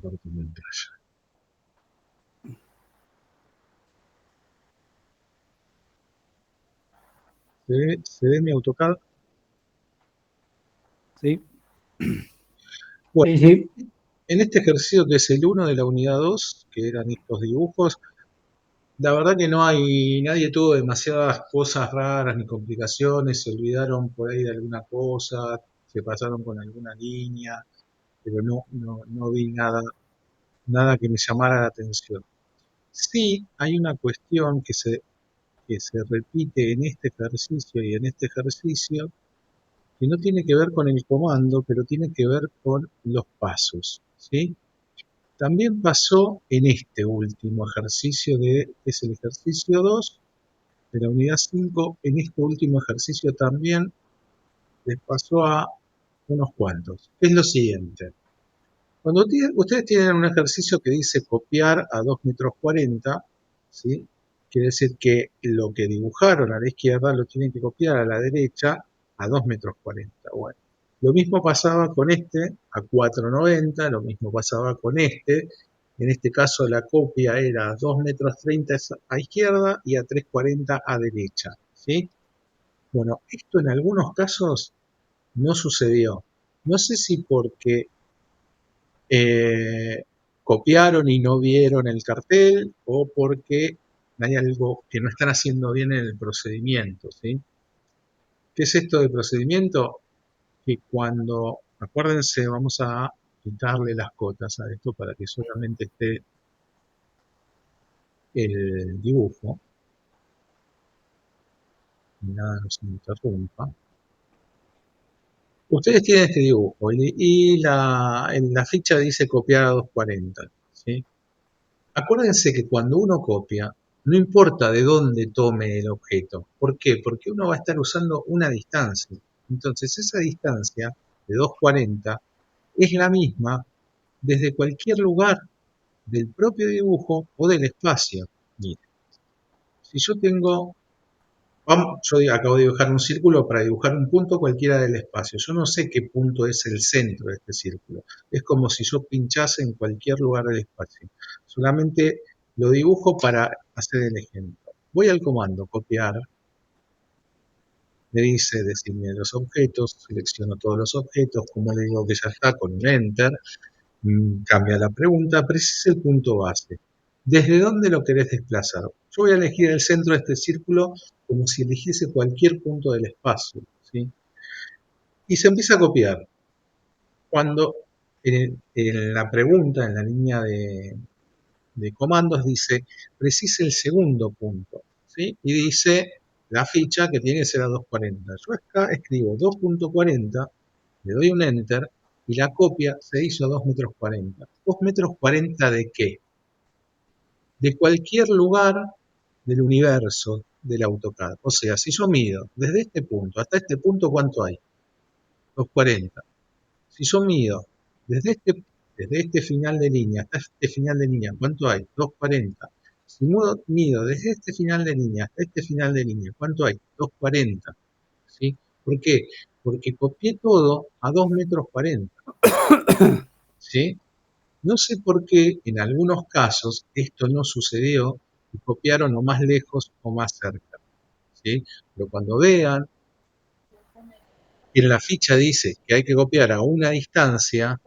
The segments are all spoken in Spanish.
comparto pantalla. ¿Se ve mi AutoCAD? Sí. Bueno, Sí. en este ejercicio que es el 1 de la unidad 2, que eran estos dibujos, la verdad que nadie tuvo demasiadas cosas raras ni complicaciones, se olvidaron por ahí de alguna cosa, se pasaron con alguna línea, pero no vi nada que me llamara la atención. Sí, hay una cuestión que se repite en este ejercicio y en este ejercicio, que no tiene que ver con el comando, pero tiene que ver con los pasos, ¿sí? También pasó en este último ejercicio, que es el ejercicio 2 de la unidad 5. En este último ejercicio también les pasó a unos cuantos. Es lo siguiente. Cuando ustedes tienen un ejercicio que dice copiar a 2 metros 40, ¿sí? Quiere decir que lo que dibujaron a la izquierda lo tienen que copiar a la derecha a 2 metros 40. Bueno, lo mismo pasaba con este a 4,90, lo mismo pasaba con este. En este caso la copia era a 2 metros 30 a izquierda y a 3,40 a derecha, ¿sí? Bueno, esto en algunos casos no sucedió. No sé si porque eh, copiaron y no vieron el cartel o porque hay algo que no están haciendo bien en el procedimiento, ¿sí? ¿Qué es esto de procedimiento? Que cuando, acuérdense, vamos a quitarle las cotas a esto para que solamente esté el dibujo y nada nos interrumpa. Ustedes tienen este dibujo y en la ficha dice copiar a 240, ¿sí? Acuérdense que cuando uno copia, no importa de dónde tome el objeto. ¿Por qué? Porque uno va a estar usando una distancia. Entonces esa distancia de 2,40 es la misma desde cualquier lugar del propio dibujo o del espacio. Mire, si yo tengo, yo acabo de dibujar un círculo para dibujar un punto cualquiera del espacio. Yo no sé qué punto es el centro de este círculo. Es como si yo pinchase en cualquier lugar del espacio. Solamente lo dibujo para hacer el ejemplo. Voy al comando copiar. Me dice designe los objetos, selecciono todos los objetos, como le digo que ya está, con un enter, cambia la pregunta, precisa el punto base. ¿Desde dónde lo querés desplazar? Yo voy a elegir el centro de este círculo como si eligiese cualquier punto del espacio, ¿sí? Y se empieza a copiar. Cuando en la pregunta, en la línea de comandos, dice precise el segundo punto, ¿sí? Y dice la ficha que tiene que ser a 2,40. Yo acá escribo 2,40, le doy un enter y la copia se hizo a 2 metros 40. ¿2 metros 40 de qué? De cualquier lugar del universo del AutoCAD. O sea, si yo mido desde este punto hasta este punto, ¿cuánto hay? 2,40. Si yo mido desde este final de línea hasta este final de línea, ¿cuánto hay? 2,40. Si mido desde este final de línea hasta este final de línea, ¿cuánto hay? 2,40. ¿Sí? ¿Por qué? Porque copié todo a 2 metros 40. ¿Sí? No sé por qué en algunos casos esto no sucedió y copiaron o más lejos o más cerca, ¿sí? Pero cuando vean que en la ficha dice que hay que copiar a una distancia,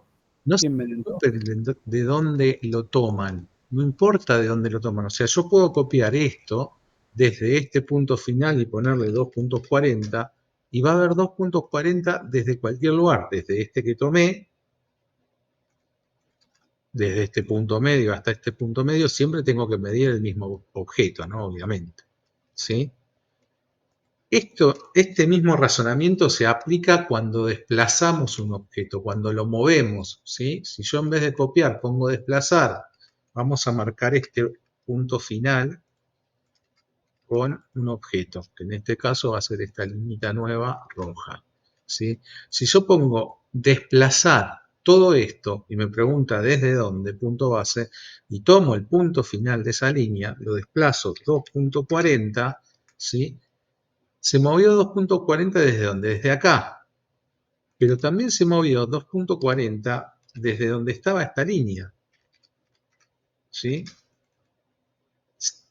no se preocupen de dónde lo toman, no importa de dónde lo toman. O sea, yo puedo copiar esto desde este punto final y ponerle 2,40 y va a haber 2,40 desde cualquier lugar, desde este que tomé, desde este punto medio hasta este punto medio, siempre tengo que medir el mismo objeto, ¿no? Obviamente, ¿sí? Este mismo razonamiento se aplica cuando desplazamos un objeto, cuando lo movemos, ¿sí? Si yo en vez de copiar pongo desplazar, vamos a marcar este punto final con un objeto, que en este caso va a ser esta linita nueva roja, ¿sí? Si yo pongo desplazar todo esto y me pregunta desde dónde, punto base, y tomo el punto final de esa línea, lo desplazo 2,40, ¿sí? Se movió 2,40 desde dónde, desde acá, pero también se movió 2,40 desde donde estaba esta línea. ¿sí?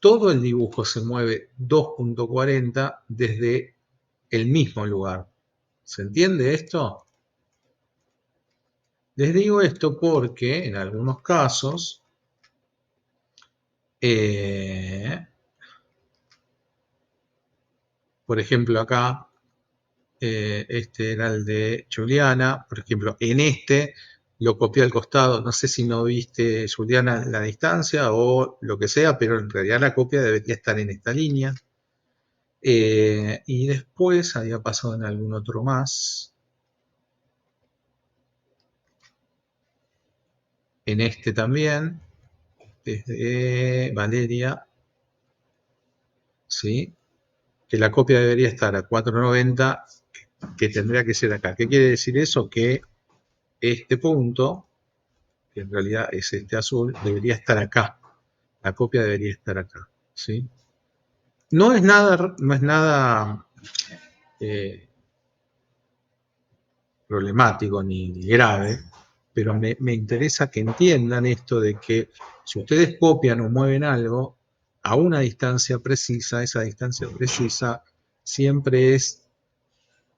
Todo el dibujo se mueve 2.40 desde el mismo lugar. ¿Se entiende esto? Les digo esto porque en algunos casos, por ejemplo acá, este era el de Juliana, por ejemplo, en este lo copié al costado, no sé si no viste Juliana la distancia o lo que sea, pero en realidad la copia debería estar en esta línea. Y después había pasado en algún otro más, en este también, desde Valeria, ¿sí? Que la copia debería estar a 490, que tendría que ser acá. ¿Qué quiere decir eso? Que este punto, que en realidad es este azul, debería estar acá. La copia debería estar acá, ¿sí? No es nada eh, problemático ni grave, pero me interesa que entiendan esto de que si ustedes copian o mueven algo a una distancia precisa, esa distancia precisa siempre es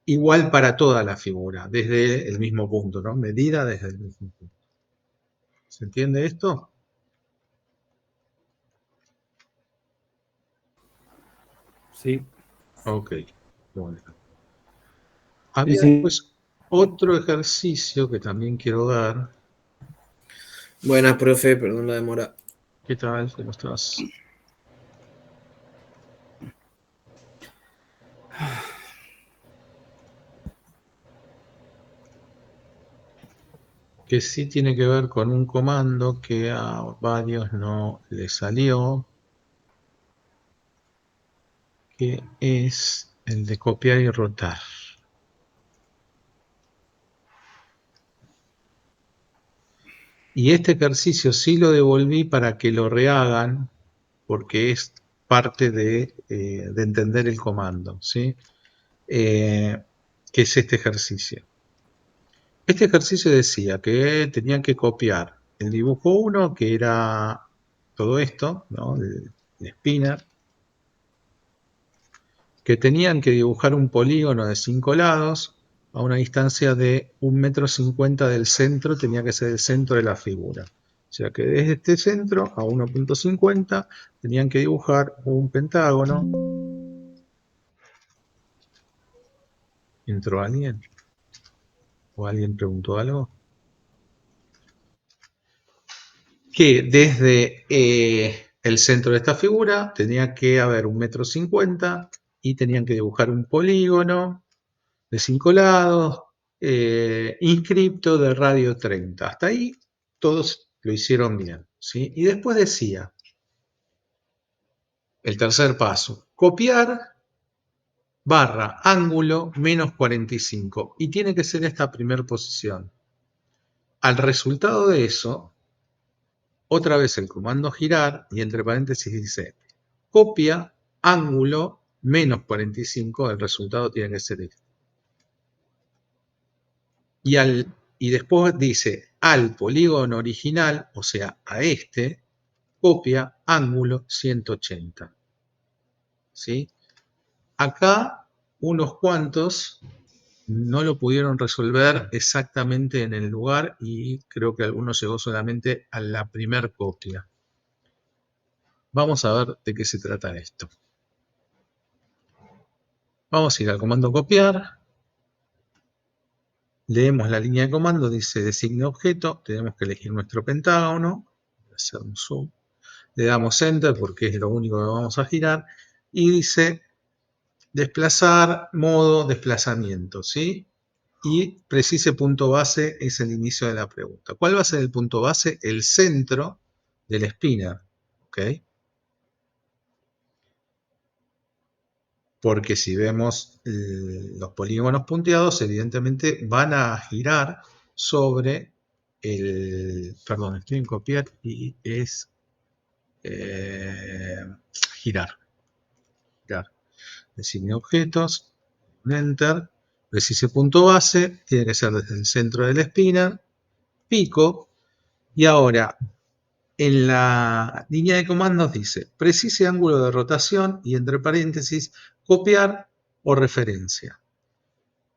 igual para toda la figura, desde el mismo punto, ¿no? Medida desde el mismo punto. ¿Se entiende esto? Sí. Ok, bueno. Sí, Había sí. después otro ejercicio que también quiero dar. Buenas, profe, perdón la demora. ¿Qué tal? ¿Cómo estás? Que sí tiene que ver con un comando que a varios no le salió, que es el de copiar y rotar. Y este ejercicio sí lo devolví para que lo rehagan, porque es parte de entender el comando, ¿sí? Que es este ejercicio. Este ejercicio decía que tenían que copiar el dibujo 1, que era todo esto, ¿no? El spinner, que tenían que dibujar un polígono de 5 lados a una distancia de 1,50 m del centro, tenía que ser el centro de la figura. O sea que desde este centro a 1,50 tenían que dibujar un pentágono. ¿Entró alguien? ¿O alguien preguntó algo? Que desde el centro de esta figura tenía que haber 1,50 m y tenían que dibujar un polígono de 5 lados, inscripto de radio 30. Hasta ahí todos lo hicieron bien, ¿sí? Y después decía, el tercer paso, copiar barra ángulo menos 45. Y tiene que ser esta primera posición. Al resultado de eso, otra vez el comando girar y entre paréntesis dice, copia ángulo menos 45, el resultado tiene que ser este. Y después dice al polígono original, o sea, a este, copia ángulo 180. ¿Sí? Acá unos cuantos no lo pudieron resolver exactamente en el lugar y creo que algunos llegó solamente a la primer copia. Vamos a ver de qué se trata esto. Vamos a ir al comando copiar. Leemos la línea de comando, dice designe objeto, tenemos que elegir nuestro pentágono, hacer un zoom, le damos enter porque es lo único que vamos a girar y dice desplazar modo desplazamiento, ¿sí? Y precise punto base es el inicio de la pregunta. ¿Cuál va a ser el punto base? El centro del spinner, ¿ok? Porque si vemos los polígonos punteados, evidentemente van a girar sobre perdón, estoy en copiar y es eh, girar, girar. Designe objetos, un enter, precise punto base, tiene que ser desde el centro del spinner, pico, y ahora En la línea de comandos dice, precise ángulo de rotación y entre paréntesis, copiar o referencia.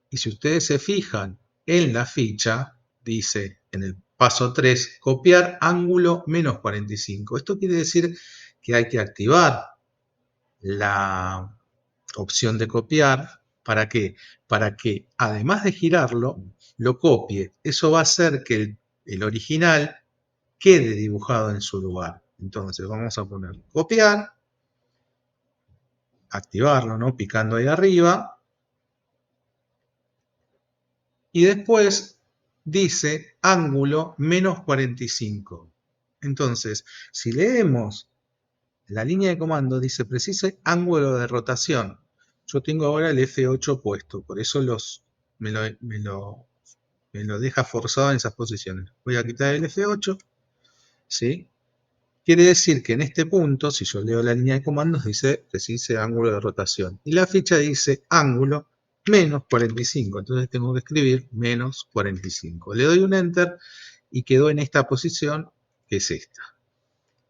Y si ustedes se fijan en la ficha, dice en el paso 3, copiar ángulo menos 45. Esto quiere decir que hay que activar la opción de copiar. ¿Para qué? Para que además de girarlo, lo copie. Eso va a hacer que el original quede dibujado en su lugar. Entonces vamos a poner copiar, activarlo, ¿no? Picando ahí arriba. Y después dice ángulo menos 45. Entonces, si leemos la línea de comando, dice precise ángulo de rotación. Yo tengo ahora el F8 puesto, por eso me lo deja forzado en esas posiciones. Voy a quitar el F8, ¿sí? Quiere decir que en este punto, si yo leo la línea de comandos, dice precise ángulo de rotación. Y la ficha dice ángulo menos 45. Entonces tengo que escribir menos 45. Le doy un enter y quedó en esta posición, que es esta.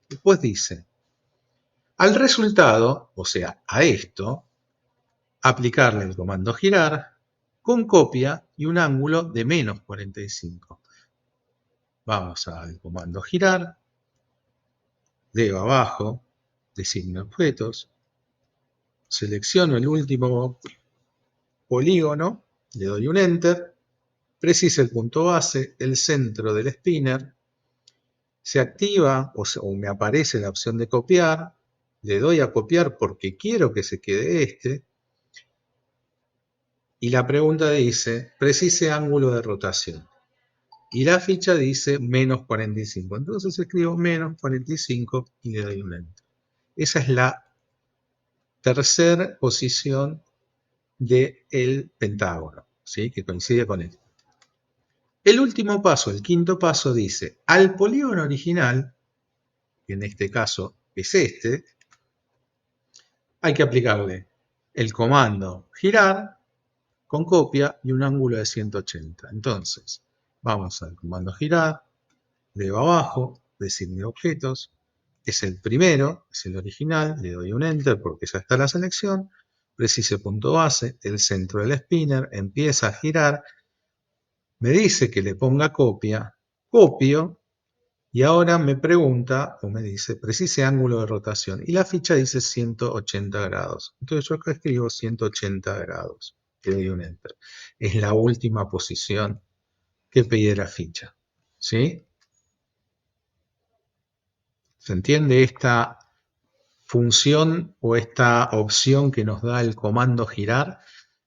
Después dice, al resultado, o sea, a esto, aplicarle el comando girar con copia y un ángulo de menos 45. Vamos al comando girar, leo abajo, designo objetos, selecciono el último polígono, le doy un enter, preciso el punto base, el centro del spinner, se activa o me aparece la opción de copiar, le doy a copiar porque quiero que se quede este, y la pregunta dice, precise ángulo de rotación. Y la ficha dice menos 45. Entonces escribo menos 45 y le doy un enter. Esa es la tercera posición del pentágono, ¿sí? Que coincide con esto. El último paso, el quinto paso, dice, al polígono original, que en este caso es este, hay que aplicarle el comando girar con copia y un ángulo de 180. Entonces, vamos al comando girar, leo abajo, designo objetos, es el primero, es el original, le doy un enter porque ya está la selección, precise punto base, el centro del spinner, empieza a girar, me dice que le ponga copia, copio, y ahora me pregunta, o me dice, precise ángulo de rotación. Y la ficha dice 180 grados. Entonces yo acá escribo 180 grados. Le doy un enter. Es la última posición que pedí la ficha. ¿Sí? ¿Se entiende esta función o esta opción que nos da el comando girar?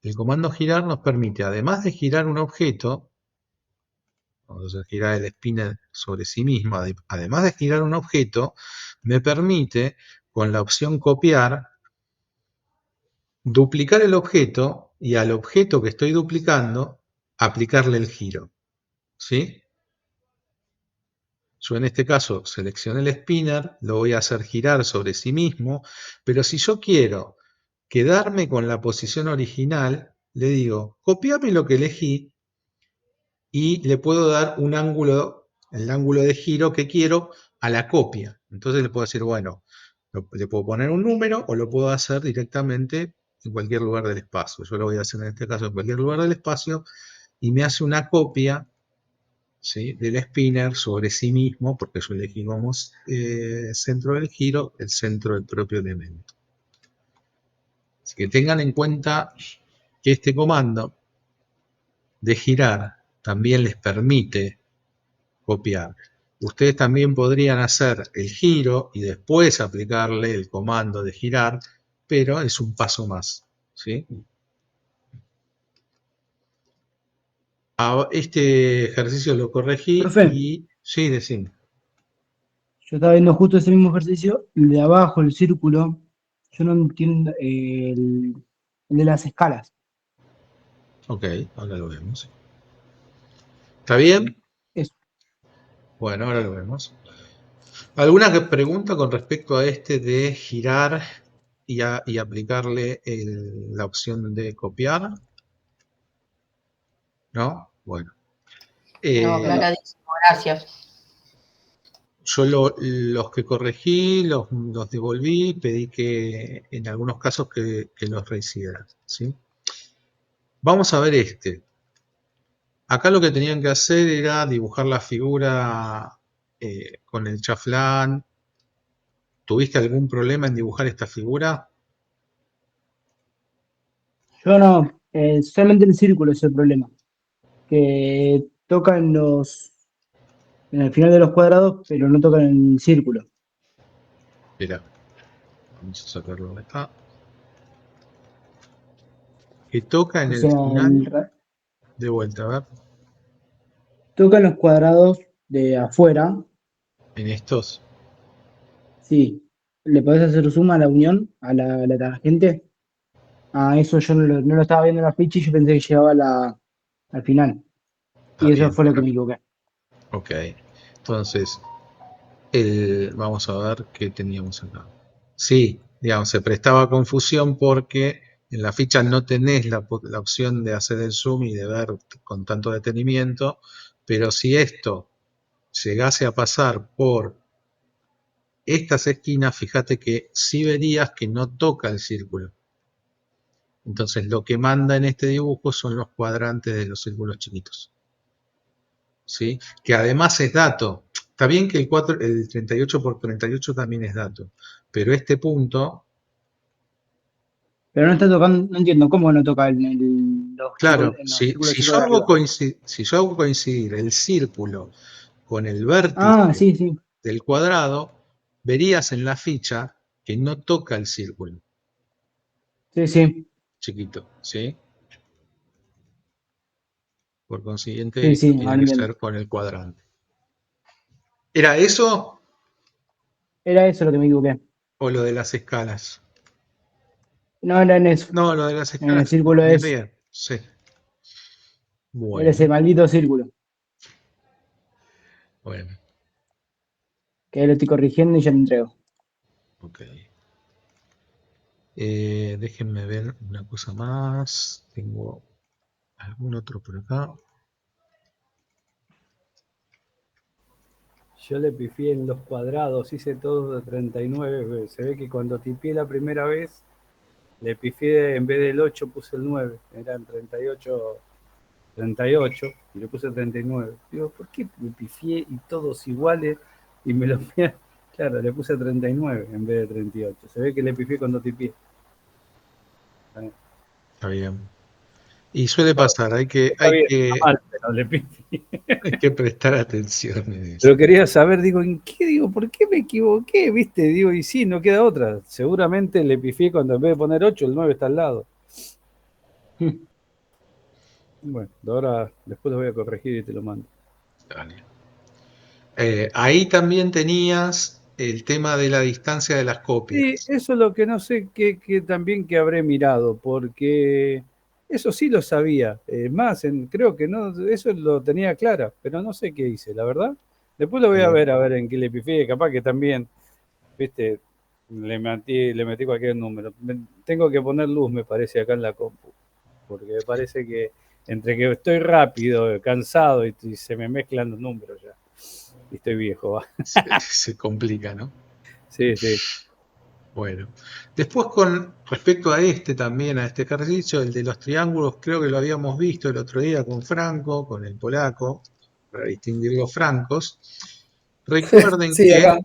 El comando girar nos permite, además de girar un objeto, vamos a girar el spinner sobre sí mismo, además de girar un objeto, me permite, con la opción copiar, duplicar el objeto y al objeto que estoy duplicando, aplicarle el giro. ¿Sí? Yo en este caso seleccioné el spinner, lo voy a hacer girar sobre sí mismo, pero si yo quiero quedarme con la posición original, le digo, copiame lo que elegí y le puedo dar un ángulo, el ángulo de giro que quiero a la copia. Entonces le puedo decir, bueno, le puedo poner un número o lo puedo hacer directamente en cualquier lugar del espacio. Yo lo voy a hacer en este caso en cualquier lugar del espacio y me hace una copia, ¿sí?, del spinner sobre sí mismo, porque yo elegí como centro del giro el centro del propio elemento. Así que tengan en cuenta que este comando de girar también les permite copiar. Ustedes también podrían hacer el giro y después aplicarle el comando de girar, pero es un paso más, ¿sí? Este ejercicio lo corregí Profe, y sí, decime. yo estaba viendo justo ese mismo ejercicio, el de abajo, el círculo, yo no entiendo el de las escalas. Ok, ahora lo vemos. ¿Está bien? Eso. Bueno, ahora lo vemos. ¿Alguna pregunta con respecto a este de girar y aplicarle la opción de copiar? ¿No? Bueno. No, Eh, aclaradísimo, gracias. Yo los que corregí, los devolví, pedí que en algunos casos que los rehicieras, ¿sí? Vamos a ver este. Acá lo que tenían que hacer era dibujar la figura con el chaflán. ¿Tuviste algún problema en dibujar esta figura? Yo no, solamente el círculo es el problema. Que tocan en el final de los cuadrados, pero no tocan en el círculo. Mira, vamos a sacarlo de acá. Que toca en O el sea, final, de vuelta, a ver, tocan los cuadrados de afuera, en estos. sí. ¿Le podés hacer zoom a la unión, a la tangente? Ah, eso yo no lo estaba viendo en la ficha y yo pensé que llegaba al final. Está Y eso bien, fue lo que me equivoqué. ok. Entonces, vamos a ver qué teníamos acá. Sí, digamos, se prestaba a confusión porque en la ficha no tenés la opción de hacer el zoom y de ver con tanto detenimiento, pero si esto llegase a pasar por estas esquinas, fíjate que sí verías que no toca el círculo. Entonces lo que manda en este dibujo son los cuadrantes de los círculos chiquitos, ¿sí? Que además es dato. Está bien que el 38 por 38 también es dato, pero este punto, Pero no está tocando, no entiendo cómo no toca claro, en los si círculos chicos yo de hago arriba. si yo hago coincidir el círculo con el Ah, vértice sí, sí. del cuadrado, verías en la ficha que no toca el círculo Sí, sí. chiquito, ¿sí? Por consiguiente, Sí, esto sí, tiene ahora que entiendo. ser con el cuadrante. ¿Era eso Era eso lo que me equivoqué. o lo de las escalas? No era en eso. No, lo de las En el escalas está círculo muy es. bien. Sí. Era ese Bueno, maldito círculo. bueno, Que ahí lo estoy corrigiendo y ya lo entrego. ok. Déjenme ver una cosa más. Tengo algún otro por acá. Yo le pifié en los cuadrados, hice todo de 39. Se ve que cuando tipié la primera vez, le pifié en vez del 8 puse el 9. Eran 38, 38 y le puse 39. Digo, ¿por qué me pifié y todos iguales? Y me lo claro, le puse 39 en vez de 38. Se ve que le pifié cuando tipié. Está bien. Y suele Está, pasar, está bien, está mal, pero le pifié. hay que prestar atención en eso. Pero quería saber, digo, ¿en qué? Digo, ¿por qué me equivoqué? ¿Viste? Digo, y sí, no queda otra. Seguramente le pifié cuando en vez de poner 8 el 9 está al lado. Bueno, ahora después lo voy a corregir y te lo mando. Dale. Ahí también tenías el tema de la distancia de las Sí, copias. eso es lo que no sé que también que habré mirado, porque eso sí lo sabía. Más, creo que no, eso lo tenía clara, pero no sé qué hice, la verdad. Después lo voy a ver en qué le pifié, capaz que también, viste, le metí cualquier número. Tengo que poner luz, me parece, acá en la compu, porque me parece que entre que estoy rápido, cansado y se me mezclan los números ya. Y estoy viejo, va. Se complica, ¿no? Sí, sí. Bueno, después con respecto a este también, a este ejercicio, el de los triángulos, creo que lo habíamos visto el otro día con Franco, con el polaco, para distinguir los francos. Recuerden Sí, acá.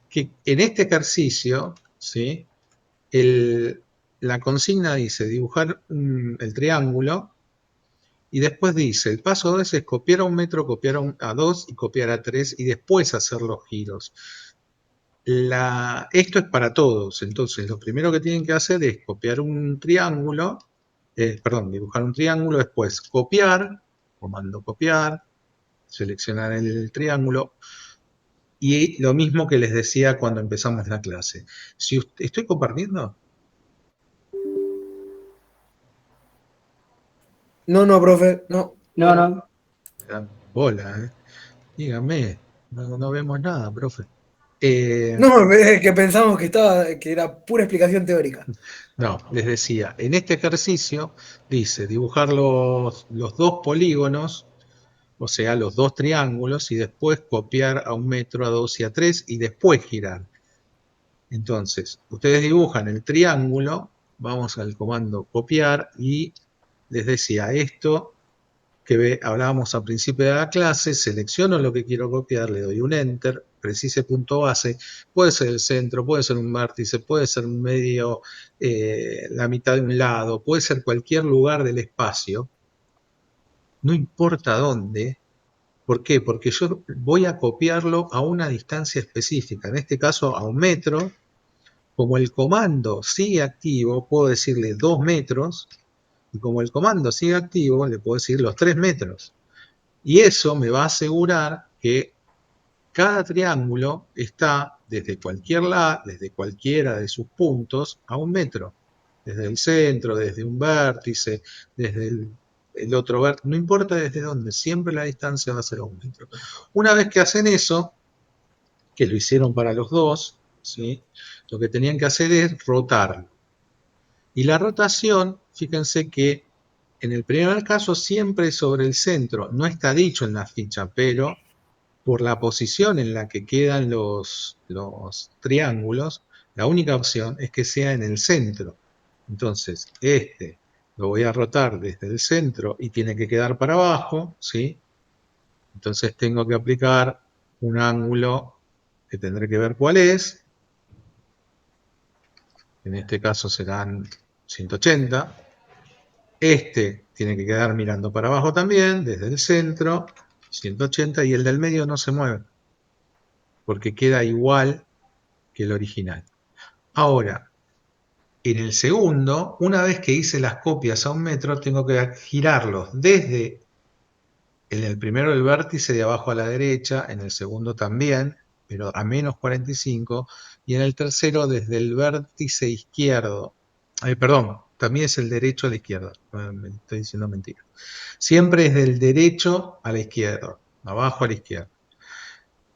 que en este ejercicio, ¿sí? El- la consigna dice dibujar el triángulo y después dice, el paso 2 es copiar a un metro, copiar a 2 y copiar a 3 y después hacer los giros. Esto es para todos, entonces lo primero que tienen que hacer es copiar un triángulo, perdón, dibujar un triángulo, después copiar, comando copiar, seleccionar el triángulo y lo mismo que les decía cuando empezamos la clase. Si ¿Estoy compartiendo? No, no, profe, no. No, no. Me dan bola, ¿eh? Dígame, no vemos nada, profe. Eh, No, es que pensamos que era pura explicación teórica. no, les decía, en este ejercicio dice dibujar los dos polígonos o sea, los dos triángulos, y después copiar a 1 metro, a 2 y a 3, y después girar. Entonces, ustedes dibujan el triángulo, vamos al comando copiar, y les decía esto que hablábamos al principio de la clase, selecciono lo que quiero copiar, le doy un enter, precise punto base, puede ser el centro, puede ser un vértice, puede ser un medio, la mitad de un lado, puede ser cualquier lugar del espacio, no importa dónde. ¿Por qué? Porque yo voy a copiarlo a una distancia específica, en este caso a 1 metro. Como el comando sigue activo, puedo decirle 2 metros, y como el comando sigue activo, le puedo decir los 3 metros. Y eso me va a asegurar que cada triángulo está desde cualquier lado, desde cualquiera de sus puntos, a 1 metro. Desde el centro, desde un vértice, desde el otro vértice, no importa desde dónde, siempre la distancia va a ser a 1 metro. Una vez que hacen eso, que lo hicieron para los dos, ¿sí? Lo que tenían que hacer es rotarlo. Y la rotación, fíjense que en el primer caso siempre sobre el centro, no está dicho en la ficha, pero por la posición en la que quedan los triángulos, la única opción es que sea en el centro. Entonces, este lo voy a rotar desde el centro y tiene que quedar para abajo, ¿sí? Entonces tengo que aplicar un ángulo que tendré que ver cuál es. En este caso serán 180. Este tiene que quedar mirando para abajo también, desde el centro, 180, y el del medio no se mueve, porque queda igual que el original. Ahora, en el segundo, una vez que hice las copias a 1 metro, tengo que girarlos desde en el primero el vértice de abajo a la derecha, en el segundo también, pero a menos 45, y en el tercero desde el vértice izquierdo. Perdón, también es el derecho a la izquierda, me estoy diciendo mentira. Siempre es del derecho a la izquierda, abajo a la izquierda.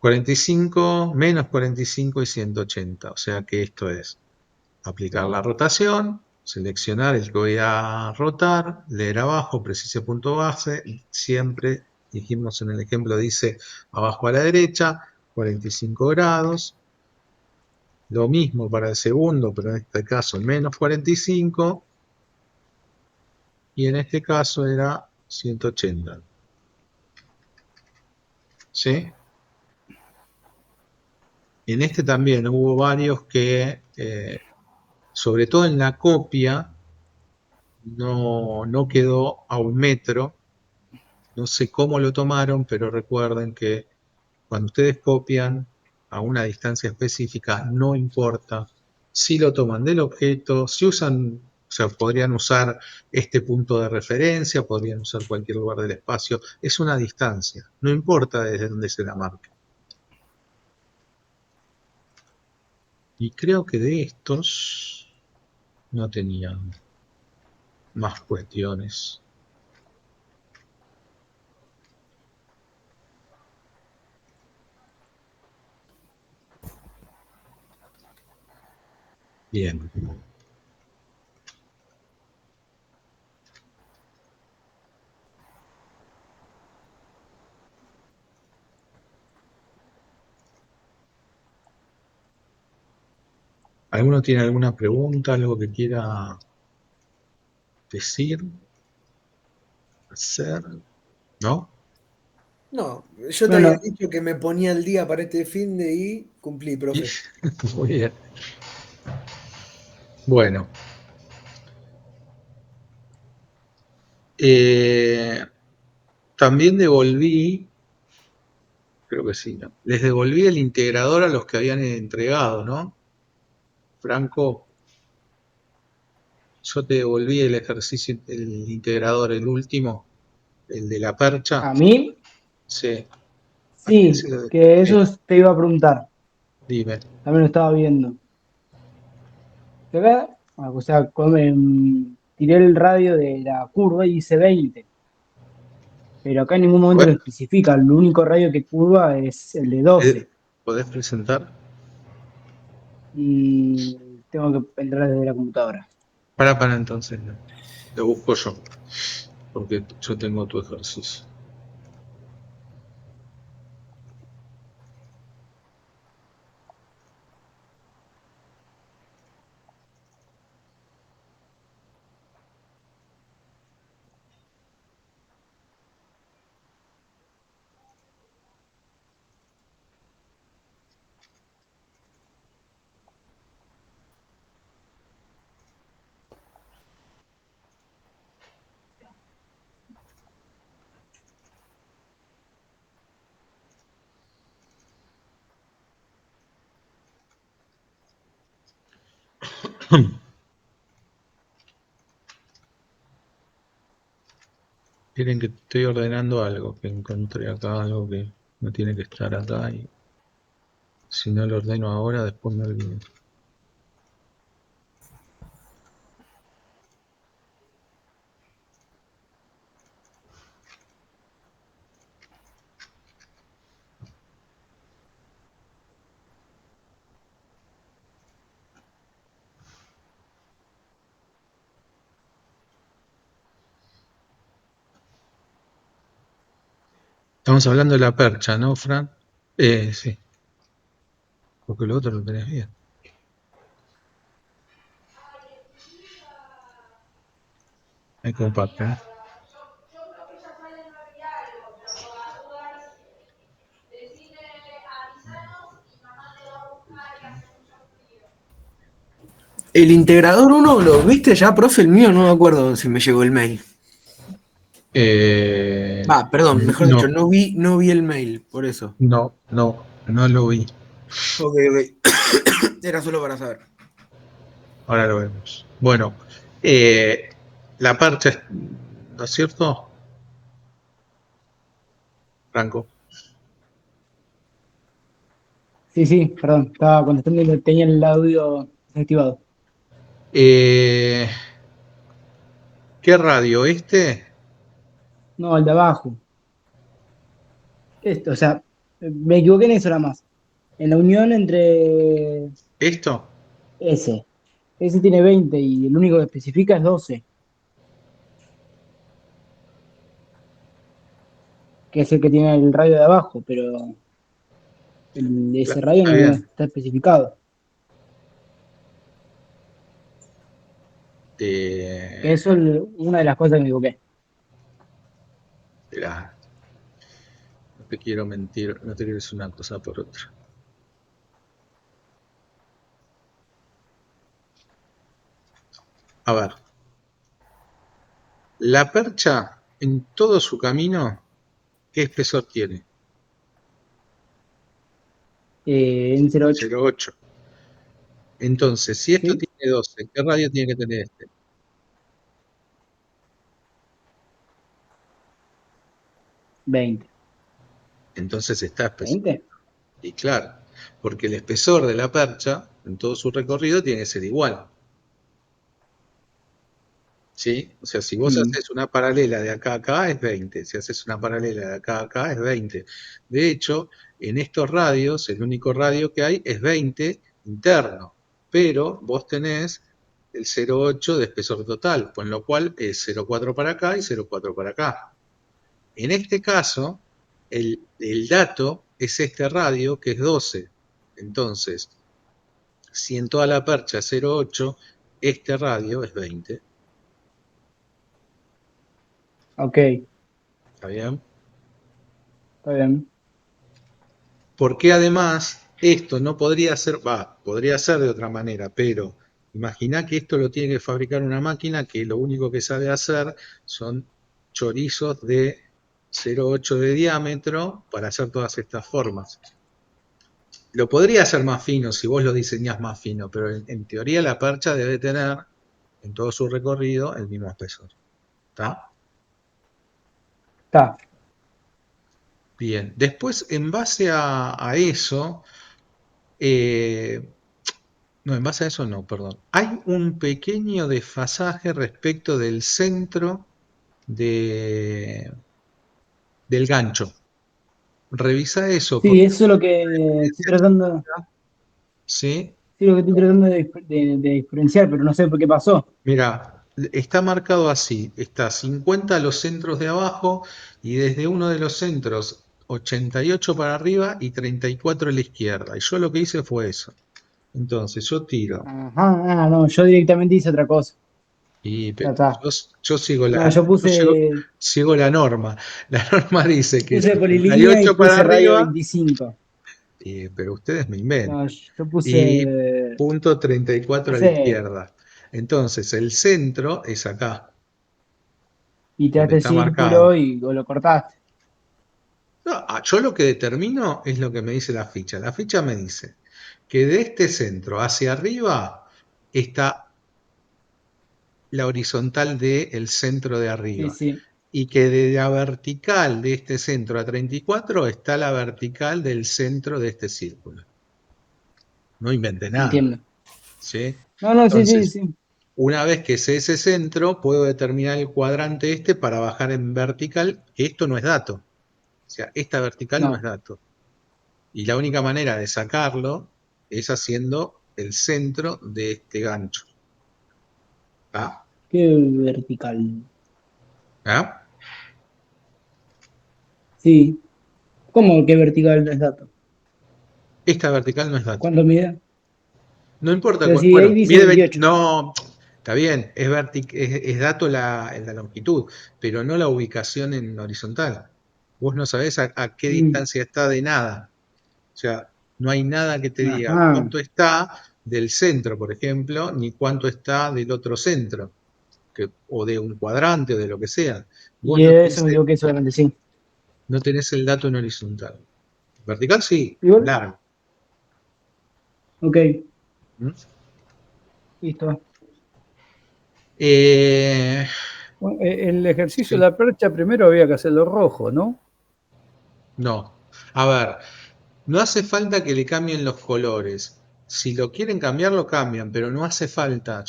45, menos 45 y 180, o sea que esto es aplicar la rotación, seleccionar el que voy a rotar, leer abajo, precise punto base, siempre, dijimos en el ejemplo, dice abajo a la derecha, 45 grados. Lo mismo para el segundo, pero en este caso menos 45, y en este caso era 180. ¿Sí? En este también hubo varios que, sobre todo en la copia, no quedó a 1 metro. No sé cómo lo tomaron, pero recuerden que cuando ustedes copian a una distancia específica, no importa si lo toman del objeto, si usan, o sea, podrían usar este punto de referencia, podrían usar cualquier lugar del espacio, es una distancia, no importa desde dónde se la marque. Y creo que de estos no tenían más cuestiones. Bien. ¿Alguno tiene alguna pregunta, algo que quiera decir, hacer? ¿No? No, yo te había Bueno, dicho que me ponía al día para este fin de y cumplí, profe. Muy bien. Bueno. También devolví, creo que sí, ¿no? Les devolví el integrador a los que habían entregado, ¿no? Franco, yo te devolví el ejercicio, el integrador, el último, el de la percha. a mí, Sí. ¿A quién se sí, lo dejé? que eso te iba a preguntar. Dime. También lo estaba viendo. Que acá, o sea, tiré el radio de la curva y hice 20. Pero acá en ningún momento lo Bueno, especifica. El único radio que curva es el de 12. ¿podés presentar? Y tengo que entrar desde la computadora. Para entonces, no. Lo busco yo, porque yo tengo tu ejercicio. Miren que estoy ordenando algo, que encontré acá algo que no tiene que estar acá y si no lo ordeno ahora después me olvido. Estamos hablando de la percha, ¿no, Fran? Sí, porque lo otro lo tenés bien. Ahí comparte, ¿eh? ¿El integrador uno lo viste ya, profe? El mío no me acuerdo si me llegó el mail. Perdón, mejor No, dicho, no vi el mail, por eso. no lo vi. Ok. Era solo para saber. Ahora lo vemos. Bueno, la percha, ¿no es cierto, Franco? Sí, perdón, estaba contestando y tenía el audio desactivado. ¿Qué radio? No, el de abajo. O sea, me equivoqué en eso nada más. En la unión entre ¿Esto? ese. Ese tiene 20 y el único que especifica es 12, que es el que tiene el radio de abajo, pero ese radio Está no bien. está especificado. Que eso es una de las cosas que me equivoqué. Esperá, no te quiero mentir, no te quiero decir una cosa por otra. A ver, la percha en todo su camino, ¿qué espesor tiene? En 08, 0,8. Entonces, si esto ¿sí? tiene 12, ¿qué radio tiene que tener este? 20. Entonces está espesor. ¿20? Y claro, porque el espesor de la percha en todo su recorrido tiene que ser igual. ¿Sí? O sea, si vos Mm, haces una paralela de acá a acá es 20, si haces una paralela de acá a acá es 20. De hecho, en estos radios, el único radio que hay es 20 interno, pero vos tenés el 0,8 de espesor total, con lo cual es 0,4 para acá y 0,4 para acá. En este caso, el dato es este radio que es 12. Entonces, si en toda la percha es 0,8, este radio es 20. ok, ¿Está bien? está bien. Porque además esto no podría ser, podría ser de otra manera, pero imagina que esto lo tiene que fabricar una máquina que lo único que sabe hacer son chorizos de 0,8 de diámetro para hacer todas estas formas. Lo podría hacer más fino si vos lo diseñás más fino, pero en teoría la percha debe tener en todo su recorrido el mismo espesor. ¿Está? Está. Bien. Después, en base a eso, eh, no, en base a eso no, perdón. Hay un pequeño desfasaje respecto del centro de, del gancho. Revisa eso, Sí, porque eso es lo que estoy tratando, ¿sí? sí, lo que estoy tratando de diferenciar, pero no sé por qué pasó. Mira, está marcado así. Está 50 los centros de abajo y desde uno de los centros 88 para arriba y 34 a la izquierda. Y yo lo que hice fue eso. Entonces yo tiro. Ajá, no, yo directamente hice otra cosa. Y Ya está. yo sigo No, yo sigo la norma. La norma dice que puse polilínea y 58 para puse radio arriba, 25. pero ustedes me inventan. No, yo Y puse, punto 34 no a la sé, izquierda. Entonces el centro es acá, y te donde haces el está marcado. círculo y o lo cortaste. No, yo lo que determino es lo que me dice la ficha. La ficha me dice que de este centro hacia arriba está la horizontal del centro de Sí, arriba. sí. Y que de la vertical de este centro a 34 está la vertical del centro de este círculo. No inventé nada. Entiendo. ¿Sí? No, no, sí, sí, Entonces, sí. una vez que sé ese centro, puedo determinar el cuadrante este para bajar en vertical, que esto no es dato. O sea, esta vertical no es No. dato. Y la única manera de sacarlo es haciendo el centro de este gancho. ¿Ah? Qué vertical. ¿Ah? Sí. ¿Cómo que vertical no es dato? Esta vertical no es dato. ¿Cuánto mide? No importa, Pero si ahí bueno, dice mide 28. no, está bien, es dato la longitud, pero no la ubicación en horizontal. Vos no sabés a qué Mm, distancia está de nada. O sea, no hay nada que te diga Ajá. cuánto está del centro, por ejemplo, ni cuánto está del otro centro, o de un cuadrante o de lo que sea. Vos Y eso me digo que solamente sí. no tenés el dato en horizontal. Vertical sí, Igual. largo. Ok, ¿Mm? listo. Eh, Bueno, el ejercicio sí. de la percha primero había que hacerlo rojo, ¿no? No. A ver, no hace falta que le cambien los colores. Si lo quieren cambiar, lo cambian, pero no hace falta.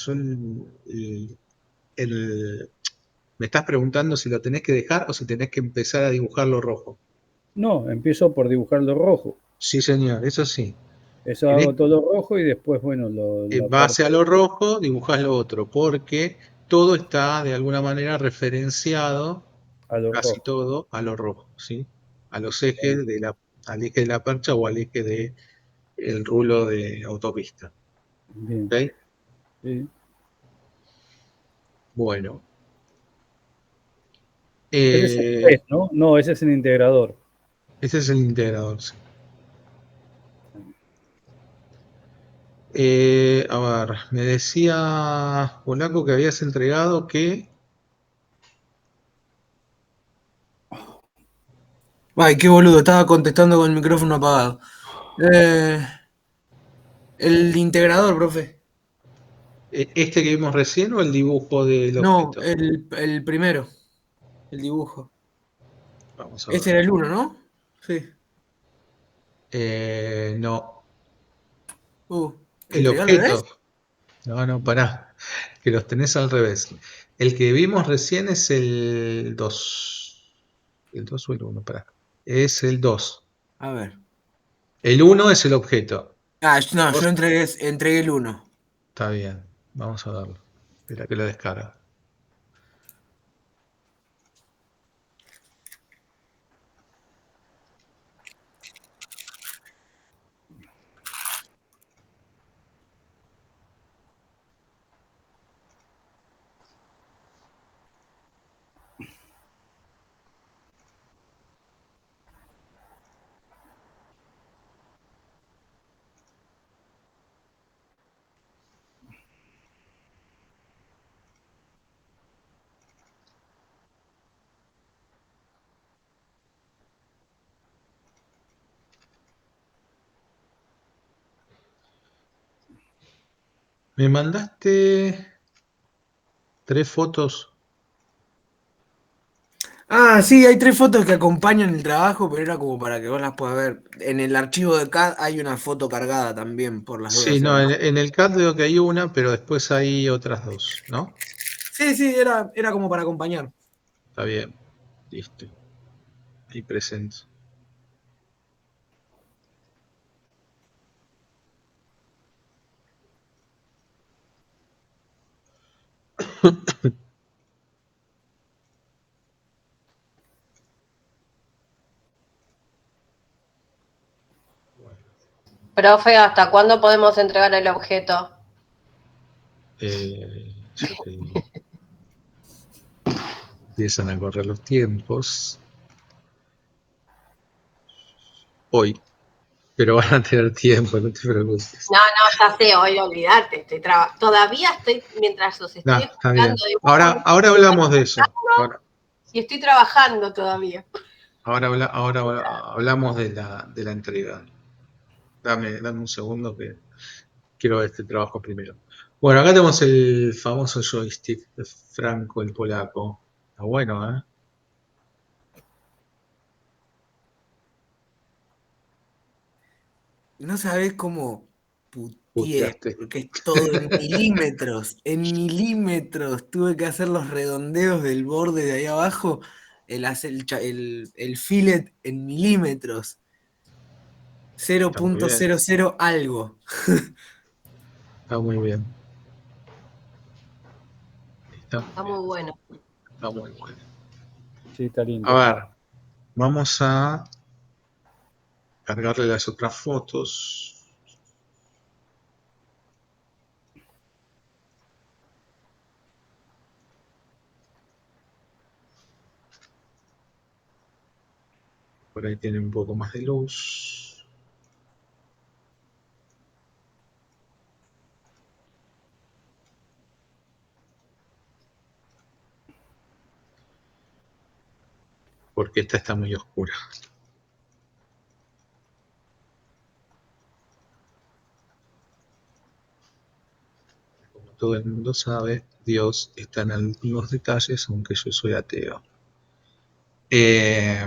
El- me estás preguntando si lo tenés que dejar o si tenés que empezar a dibujarlo rojo. No, empiezo por dibujarlo rojo. Sí, señor, eso sí. Eso Tenés, hago todo rojo y después, bueno, en la base parte a lo rojo, dibujás lo otro, porque todo está de alguna manera referenciado, a lo casi rojo. todo, a lo rojo, ¿sí? A los Bien, ejes al eje de la percha o al eje del rulo de autopista. bien. ¿Ok? Sí. Bueno. Ese es el Eh, 3, ¿no? No, ese es el integrador. ese es el integrador, sí. A ver, me decía Polaco que habías entregado que... Ay, qué boludo, estaba contestando con el micrófono apagado. Eh, el integrador, profe. ¿Este que vimos recién o el dibujo del No, objeto? el primero, el dibujo. Vamos a Ese ver. era el uno, ¿no? Sí. No, Uh, el ¿Entregué al revés? objeto. No, no, pará, que los tenés al revés. El que vimos recién es el 2. ¿El 2 o el uno? Pará. Es el 2. A ver. El uno es el objeto. Ah, no, yo Dos. entregué el uno. Está bien, vamos a darlo. Espera que lo descarga. Me mandaste 3 fotos. Ah, sí, hay 3 fotos que acompañan el trabajo, pero era como para que vos las puedas ver. En el archivo de CAD hay una foto cargada también, por las Sí, dudas, no, era en, más. en el CAD veo que hay una, pero después hay otras 2, ¿no? Sí, sí, era como para acompañar. Está bien, listo. Ahí presento. Profe, ¿hasta cuándo podemos entregar el objeto? Ya te digo. Empiezan a correr los tiempos. Hoy, pero van a tener tiempo, no te preocupes. No, no, ya sé, hoy olvídate. Todavía estoy, mientras os No, estoy está bien. explicando dibujo, Ahora hablamos de eso. y estoy trabajando todavía. Ahora hablamos de la entrega. Dame un segundo que quiero ver este trabajo primero. Bueno, acá tenemos el famoso joystick de Franco el polaco. Está bueno, ¿eh? No sabés cómo putié, Puteaste. porque es todo en milímetros. En milímetros. Tuve que hacer los redondeos del borde de ahí abajo, el fillet en milímetros. Está muy bien. 0.00 algo. Está muy bien. Está muy Está bien. muy bueno. Está muy bueno. Sí, está A lindo. ver, vamos a cargarle las otras fotos. Por ahí tiene un poco más de luz. Porque esta está muy oscura. Como todo el mundo sabe, Dios está en algunos detalles, aunque yo soy ateo. Eh,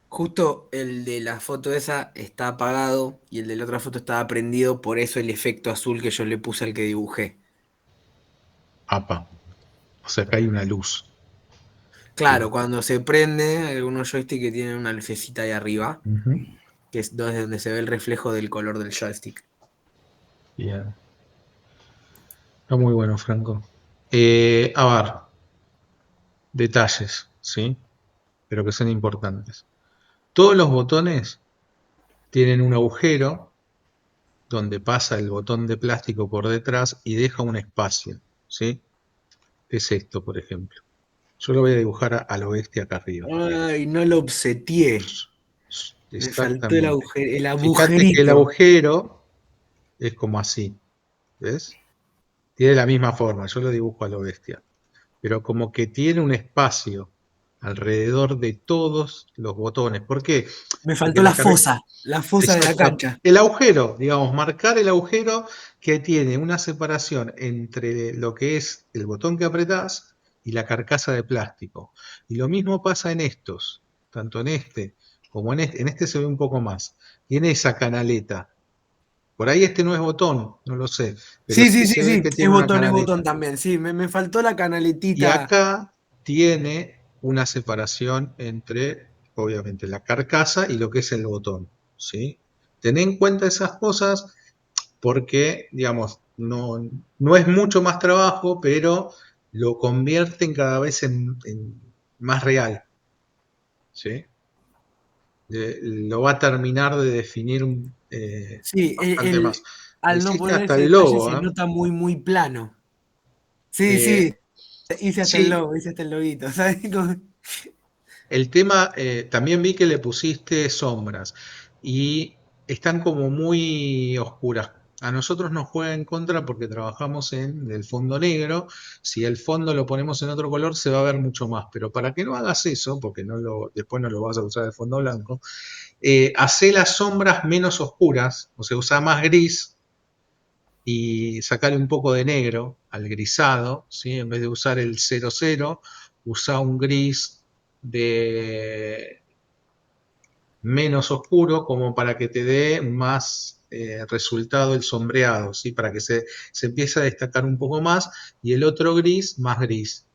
Justo el de la foto esa está apagado y el de la otra foto estaba prendido, por eso el efecto azul que yo le puse al que dibujé. apa. O sea, acá hay una luz. Claro, cuando se prende, hay algunos joysticks que tienen una lucecita ahí arriba, Ujú. que es donde se ve el reflejo del color del joystick. Bien. Está muy bueno, Franco. A ver, detalles, ¿sí? Pero que son importantes. Todos los botones tienen un agujero donde pasa el botón de plástico por detrás y deja un espacio, ¿sí? ¿Qué es esto, por ejemplo? Yo lo voy a dibujar a lo bestia acá arriba. Ay, no lo obseteé. Me faltó Exactamente. el Fíjate que el agujerito. agujero es como así, ¿ves? Tiene la misma forma, yo lo dibujo a lo bestia. Pero como que tiene un espacio alrededor de todos los botones. ¿Por qué? Me Porque faltó la fosa de la exacto, cancha. el agujero, digamos, marcar el agujero que tiene una separación entre lo que es el botón que apretás y la carcasa de plástico. Y lo mismo pasa en estos, tanto en este como en este se ve un poco más. Tiene esa canaleta. Por ahí este no es botón, no lo sé, pero Sí, sí sí, sí, se ve sí, que tiene una es botón canaleta. también. Sí, me faltó la Y canaletita. acá tiene una separación entre, obviamente, la carcasa y lo que es el botón, ¿sí? Ten en cuenta esas cosas porque, digamos, no es mucho más trabajo, pero lo convierten cada vez en más real, ¿sí? Lo va a terminar de definir Sí, bastante más. al no Hiciste poner hasta ese el detalle logo, se ¿eh? nota muy, muy plano. Sí, Eh, sí, hice hasta el sí, logo, hice hasta el loguito, ¿sabes? el tema, también vi que le pusiste sombras y están como muy oscuras. A nosotros nos juega en contra porque trabajamos en el fondo negro. Si el fondo lo ponemos en otro color se va a ver mucho más. Pero para que no hagas eso, porque después no lo vas a usar de fondo blanco, hacé las sombras menos oscuras, o sea, usa más gris y sacarle un poco de negro al grisado, ¿sí? En vez de usar el 00, usa un gris de menos oscuro como para que te dé más resultado el sombreado, ¿sí? Para que se empiece a destacar un poco más y el otro gris más gris.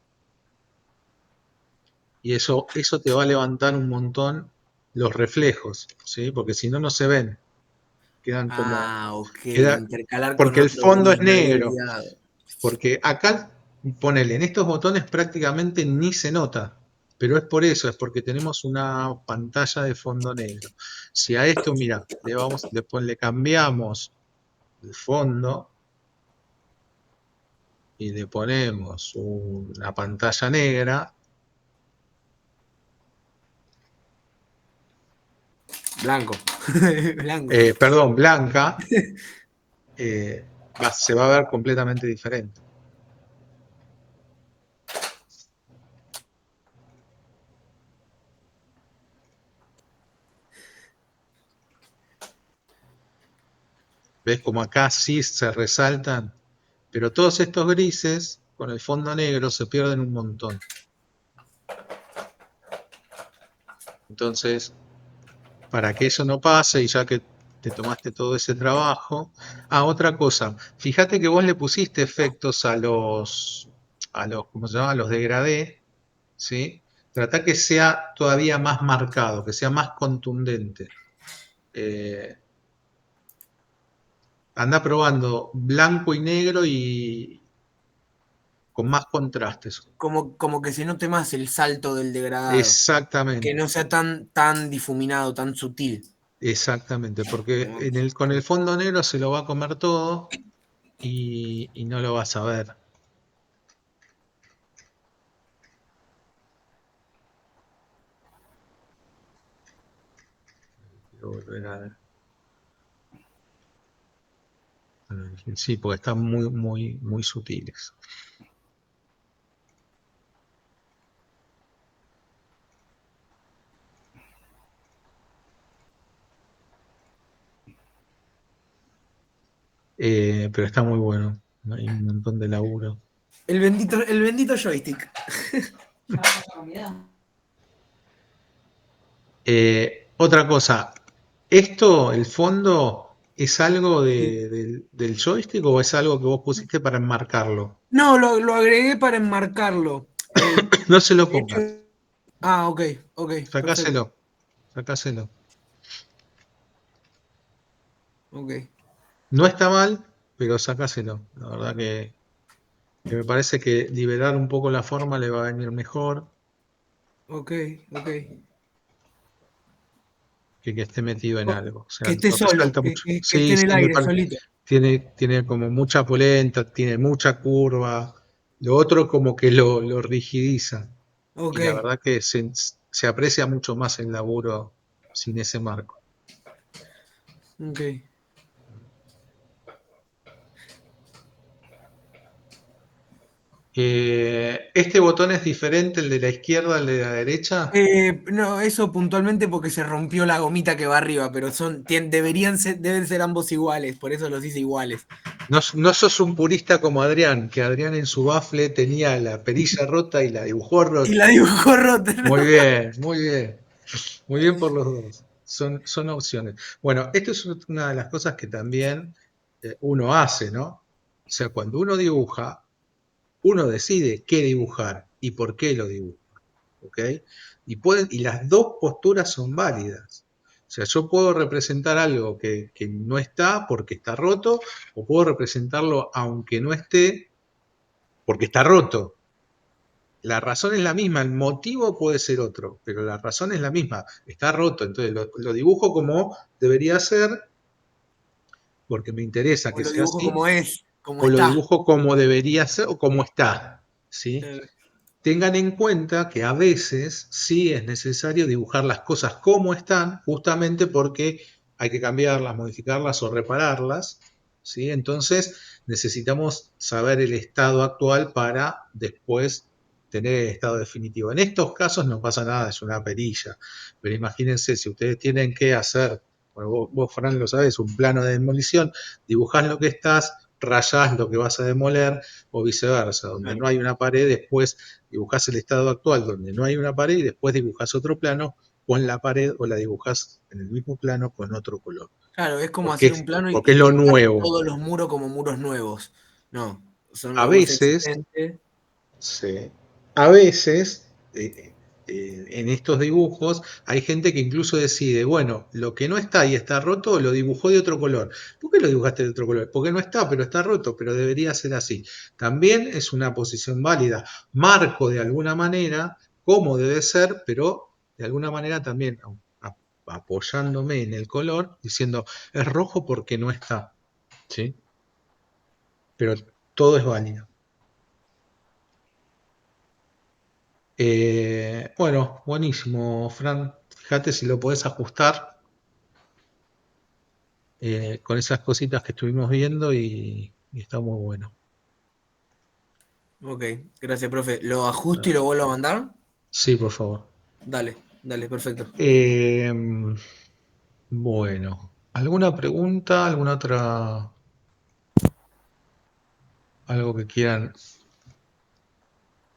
Y eso te va a levantar un montón los reflejos, ¿sí? Porque si no, no se ven. Quedan como... Ah, ok, Queda, intercalar con porque el otro fondo gris, es me había negro. olvidado. Porque acá, ponele, en estos botones prácticamente ni se nota. Pero es por eso, es porque tenemos una pantalla de fondo negro. Si a esto, mira, le cambiamos el fondo y le ponemos una pantalla negra, Blanco, blanco. perdón, blanca, se va a ver completamente diferente. ¿Ves como acá sí se resaltan? Pero todos estos grises con el fondo negro se pierden un montón. Entonces, para que eso no pase y ya que te tomaste todo ese trabajo. Ah, otra cosa. Fíjate que vos le pusiste efectos ¿cómo se llama? A los degradé, ¿sí? Trata que sea todavía más marcado, que sea más contundente. Eh, anda probando blanco y negro y con más contrastes. Como que se note más el salto del degradado. Que Exactamente, no sea tan difuminado, tan sutil. exactamente, porque Como- con el fondo negro se lo va a comer todo y no lo vas a ver. Quiero volver sí, porque están muy, muy, muy sutiles. Pero está muy bueno. Hay un montón de laburo. El bendito joystick. Otra cosa, ¿esto, el fondo, es algo Sí. del joystick o es algo que vos pusiste para enmarcarlo? No, lo agregué para enmarcarlo. No se lo De hecho. pongas. Ah, ok, ok, perfecto. Sacáselo. Sacáselo. Ok, No está mal, pero sacáselo. La verdad que me parece que liberar un poco la forma le va a venir mejor ok, ok. que esté metido en algo. O Que sea, esté lo solo, resalta mucho. que esté Sí, en el sí, aire, solito. tiene como mucha polenta, tiene mucha curva. Lo otro como que lo rigidiza. Ok, Y la verdad que se aprecia mucho más el laburo sin ese marco. ok. ¿Este botón es diferente el de la izquierda al de la derecha? No, eso puntualmente porque se rompió la gomita que va arriba, pero deben ser ambos iguales, por eso los hice iguales. No, no sos un purista como Adrián, que Adrián en su bafle tenía la perilla rota y la dibujó Y rota. la dibujó rota, ¿no? Muy bien, muy bien. Muy bien por los dos. Son opciones. Bueno, esto es una de las cosas que también uno hace, ¿no? O sea, cuando uno dibuja, uno decide qué dibujar y por qué lo dibuja. ¿Ok? Y las dos posturas son válidas. O sea, yo puedo representar algo que no está porque está roto, o puedo representarlo aunque no esté porque está roto. La razón es la misma, el motivo puede ser otro, pero la razón es la misma, está roto, entonces lo dibujo como debería ser, porque me interesa O que lo sea dibujo así, como es, como o lo está. dibujo como debería ser o como está, ¿sí? Eh, Tengan en cuenta que a veces sí es necesario dibujar las cosas como están, justamente porque hay que cambiarlas, modificarlas o repararlas, ¿sí? Entonces necesitamos saber el estado actual para después tener el estado definitivo. En estos casos no pasa nada, es una perilla, pero imagínense si ustedes tienen que hacer, bueno, vos Fran lo sabes, un plano de demolición, dibujás lo que estás, rayás lo que vas a demoler o viceversa, donde no hay una pared, después dibujás el estado actual donde no hay una pared y después dibujás otro plano con la pared o la dibujás en el mismo plano con otro color. Claro, es como Porque hacer un es, plano porque y es lo dibujar nuevo. todos los muros como muros nuevos. No, son A algunos veces, existentes. sí, a veces en estos dibujos hay gente que incluso decide, bueno, lo que no está y está roto lo dibujó de otro color. ¿Por qué lo dibujaste de otro color? Porque no está, pero está roto, pero debería ser así. También es una posición válida. Marco de alguna manera cómo debe ser, pero de alguna manera también apoyándome en el color, diciendo, es rojo porque no está. ¿Sí? Pero todo es válido. Bueno, buenísimo, Fran. Fíjate si lo podés ajustar con esas cositas que estuvimos viendo y está muy bueno. Ok, gracias, profe. ¿Lo ajusto y lo vuelvo a mandar? Sí, por favor. Dale, dale, perfecto. Eh, bueno. ¿Alguna pregunta? ¿Alguna otra? ¿Algo que quieran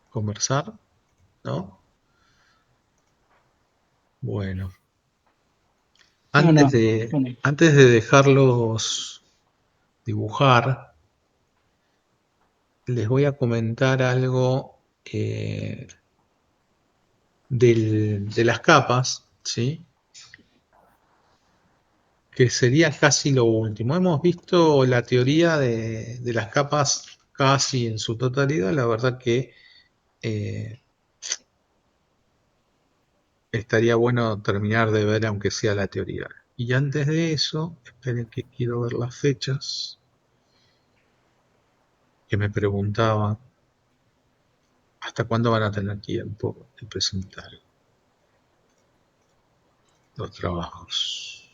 conversar? ¿No? Bueno, No, antes no. de, Bueno, antes de dejarlos dibujar, les voy a comentar algo de las capas, ¿sí? Que sería casi lo último. Hemos visto la teoría de las capas casi en su totalidad. La verdad que eh, estaría bueno terminar de ver aunque sea la teoría. Y antes de eso, esperen que quiero ver las fechas que me preguntaban hasta cuándo van a tener tiempo de presentar los trabajos.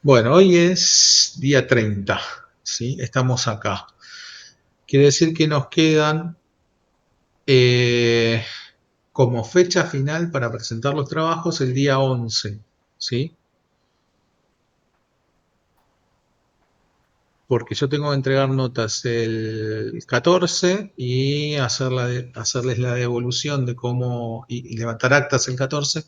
Bueno, hoy es día 30, ¿sí? Estamos acá. Quiere decir que nos quedan eh, como fecha final para presentar los trabajos el día 11, ¿sí? Porque yo tengo que entregar notas el 14 y hacerles la devolución de cómo y levantar actas el 14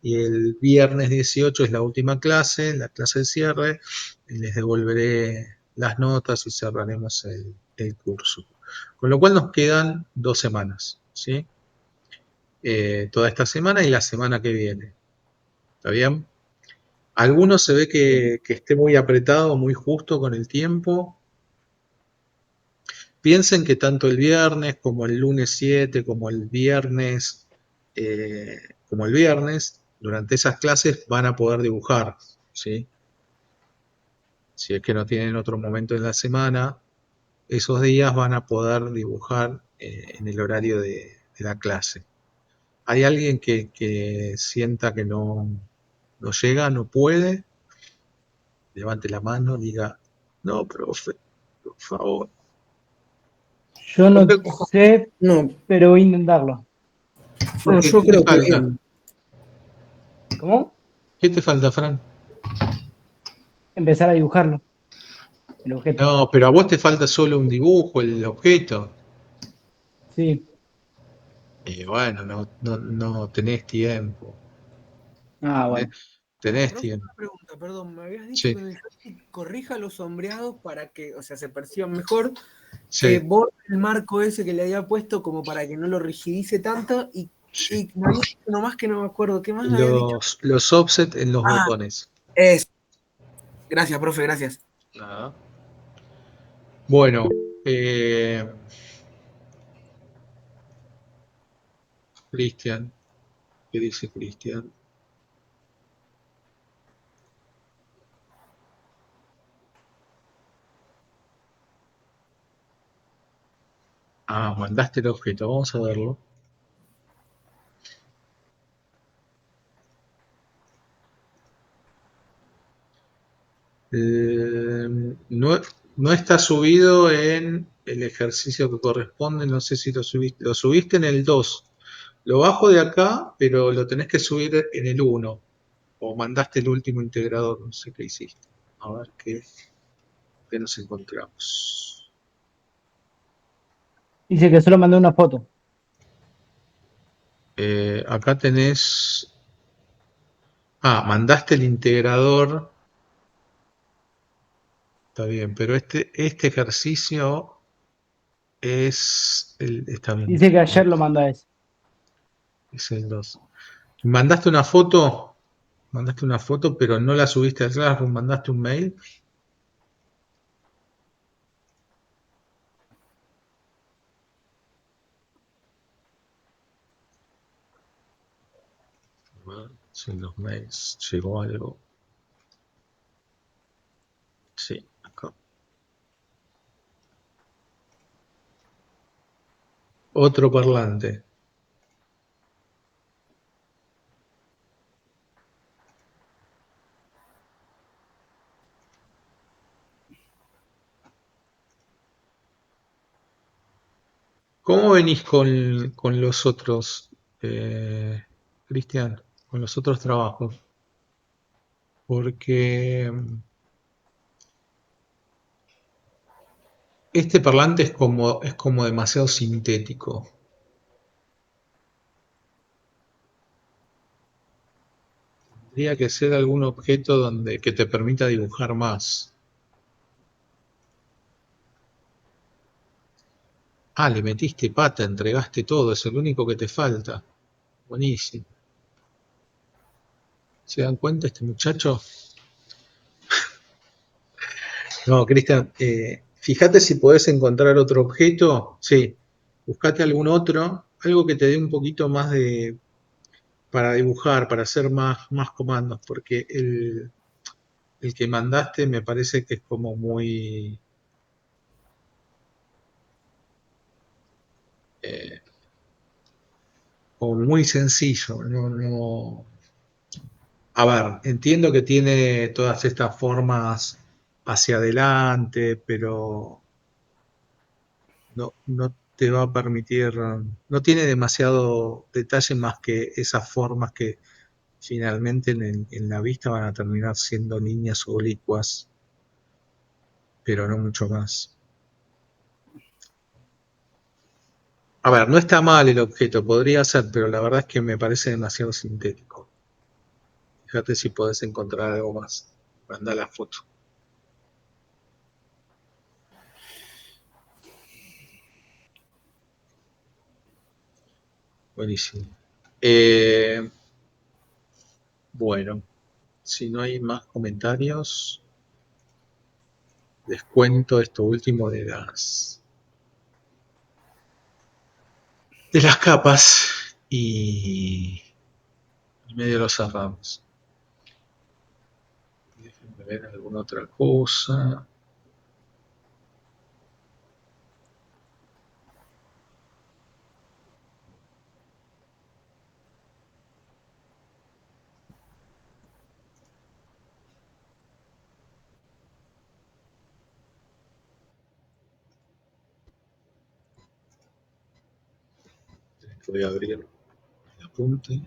y el viernes 18 es la última clase, la clase de cierre, y les devolveré las notas y cerraremos el curso. Con lo cual nos quedan 2 semanas, ¿sí? Toda esta semana y la semana que viene. ¿Está bien? Algunos se ve que esté muy apretado, muy justo con el tiempo. Piensen que tanto el viernes como el lunes 7, eh, como el viernes, durante esas clases van a poder dibujar, ¿sí? Si es que no tienen otro momento en la semana, esos días van a poder dibujar en el horario de la clase. ¿Hay alguien que sienta que no llega, no puede? Levante la mano, diga, no, profe, por favor. yo no Porque, sé, No, pero voy a intentarlo. no, porque yo ¿qué te creo que falta? bien. ¿Cómo? ¿Qué te falta, Fran? Empezar a dibujarlo, el objeto. No, pero a vos te falta solo un dibujo, el objeto. Sí. Y bueno, no tenés tiempo. Ah, Tenés, bueno. tenés Profe, tiempo. una pregunta, perdón, me habías dicho Sí, que en el joystick corrija los sombreados para que, o sea, se perciban mejor, sí, borre el marco ese que le había puesto como para que no lo rigidice tanto sí. y me había dicho nomás que no me acuerdo, ¿qué más me habías dicho? Los offset en los Ah, botones. eso. Gracias, profe, gracias. Nada. Bueno, eh, Cristian, ¿qué dice Cristian? Ah, mandaste el objeto, vamos a verlo. No está subido en el ejercicio que corresponde, no sé si lo subiste en el 2. Lo bajo de acá, pero lo tenés que subir en el 1. O mandaste el último integrador, no sé qué hiciste. A ver qué nos encontramos. Dice que solo mandé una foto. Acá tenés. Ah, mandaste el integrador. Está bien, pero este ejercicio está bien. Dice que ayer lo mandó a ese. Es el 2. ¿Mandaste una foto? Mandaste una foto, pero no la subiste al Classroom. ¿Mandaste un mail? A ver si en los mails llegó algo. Sí, acá. Otro parlante. ¿Cómo venís con los otros, Cristian? con los otros trabajos, porque este parlante es como demasiado sintético. Tendría que ser algún objeto que te permita dibujar más. Ah, le metiste pata, entregaste todo, es el único que te falta. Buenísimo. ¿Se dan cuenta este muchacho? No, Cristian, fíjate si podés encontrar otro objeto. Sí, buscate algún otro, algo que te dé un poquito más para dibujar, para hacer más comandos, porque el que mandaste me parece que es eh, como muy sencillo. A ver, entiendo que tiene todas estas formas hacia adelante, pero no te va a permitir, no tiene demasiado detalle más que esas formas que finalmente en la vista van a terminar siendo líneas oblicuas, pero no mucho más. A ver, no está mal el objeto, podría ser, pero la verdad es que me parece demasiado sintético. Fíjate si podés encontrar algo más. Manda la foto. Buenísimo. Bueno, si no hay más comentarios, les cuento esto último de las capas y medio lo cerramos. Déjenme ver alguna otra cosa. Voy a abrir el apunte.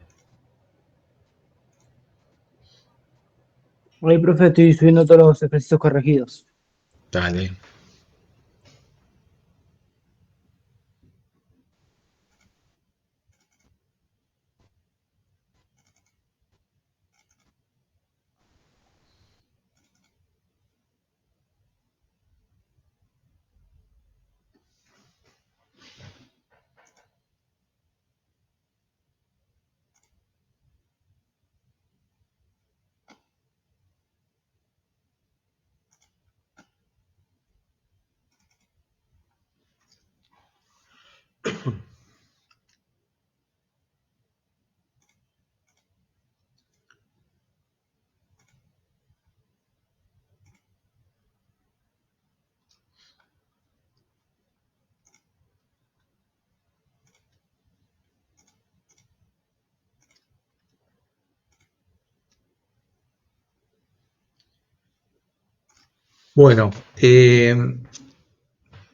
Oye, profe, estoy subiendo todos los ejercicios corregidos. Dale. Bueno,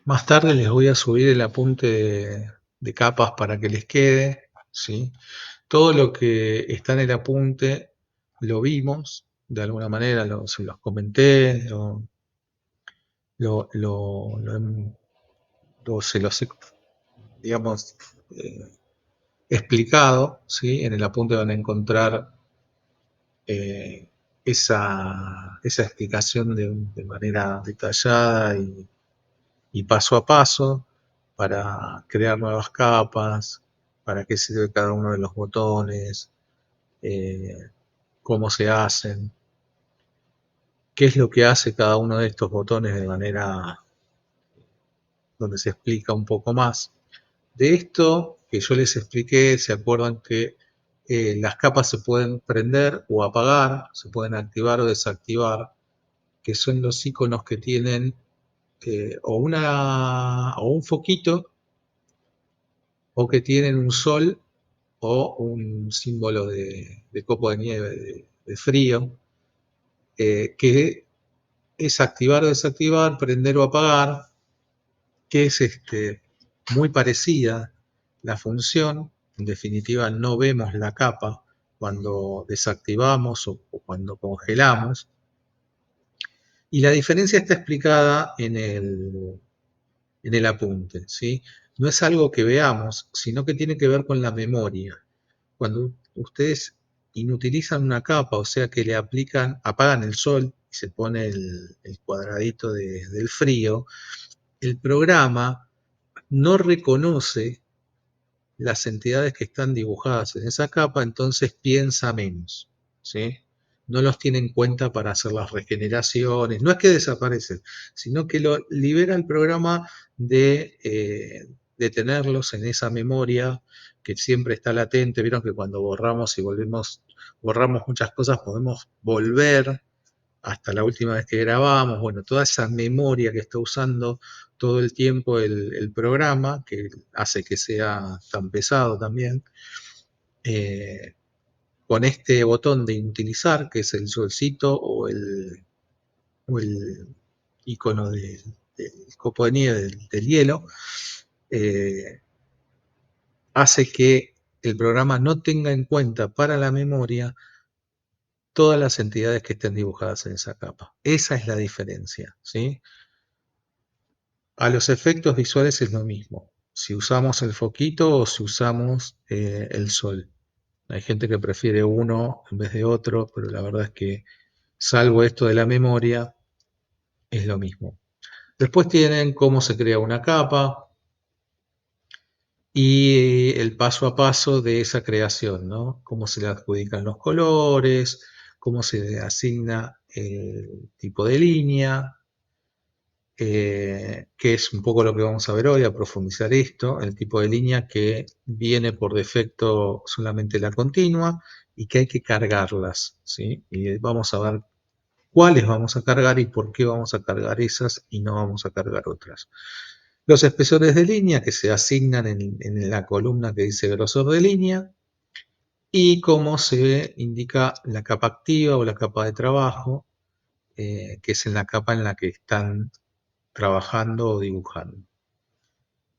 más tarde les voy a subir el apunte de capas para que les quede, ¿sí? Todo lo que está en el apunte lo vimos, de alguna manera se los comenté, se los he, digamos, explicado, ¿sí? En el apunte van a encontrar eh, esa explicación de manera detallada y paso a paso para crear nuevas capas, para qué sirve cada uno de los botones, eh, cómo se hacen, qué es lo que hace cada uno de estos botones de manera donde se explica un poco más. De esto que yo les expliqué, se acuerdan que las capas se pueden prender o apagar, se pueden activar o desactivar, que son los iconos que tienen o un foquito o que tienen un sol o un símbolo de copo de nieve, de frío, que es activar o desactivar, prender o apagar, que es muy parecida la función. En definitiva, no vemos la capa, cuando desactivamos o cuando congelamos. Y la diferencia está explicada en el apunte, ¿sí? No es algo que veamos, sino que tiene que ver con la memoria. Cuando ustedes inutilizan una capa, o sea que le apagan el sol y se pone el cuadradito del frío, el programa no reconoce las entidades que están dibujadas en esa capa, entonces piensa menos, ¿sí? No los tiene en cuenta para hacer las regeneraciones, no es que desaparecen, sino que lo libera el programa de tenerlos en esa memoria que siempre está latente. Vieron que cuando borramos y borramos muchas cosas, podemos volver hasta la última vez que grabamos, bueno, toda esa memoria que está usando todo el tiempo el programa, que hace que sea tan pesado también, eh, con este botón de utilizar, que es el solcito o el icono del copo de nieve, del hielo, eh, hace que el programa no tenga en cuenta para la memoria todas las entidades que estén dibujadas en esa capa. Esa es la diferencia, ¿sí? A los efectos visuales es lo mismo, si usamos el foquito o si usamos el sol. Hay gente que prefiere uno en vez de otro, pero la verdad es que, salvo esto de la memoria, es lo mismo. Después tienen cómo se crea una capa y el paso a paso de esa creación, ¿no? Cómo se le adjudican los colores, cómo se le asigna el tipo de línea, que es un poco lo que vamos a ver hoy, a profundizar esto, el tipo de línea que viene por defecto solamente la continua y que hay que cargarlas, ¿sí? Y vamos a ver cuáles vamos a cargar y por qué vamos a cargar esas y no vamos a cargar otras. Los espesores de línea que se asignan en la columna que dice grosor de línea y cómo se indica la capa activa o la capa de trabajo, que es en la capa en la que están trabajando o dibujando.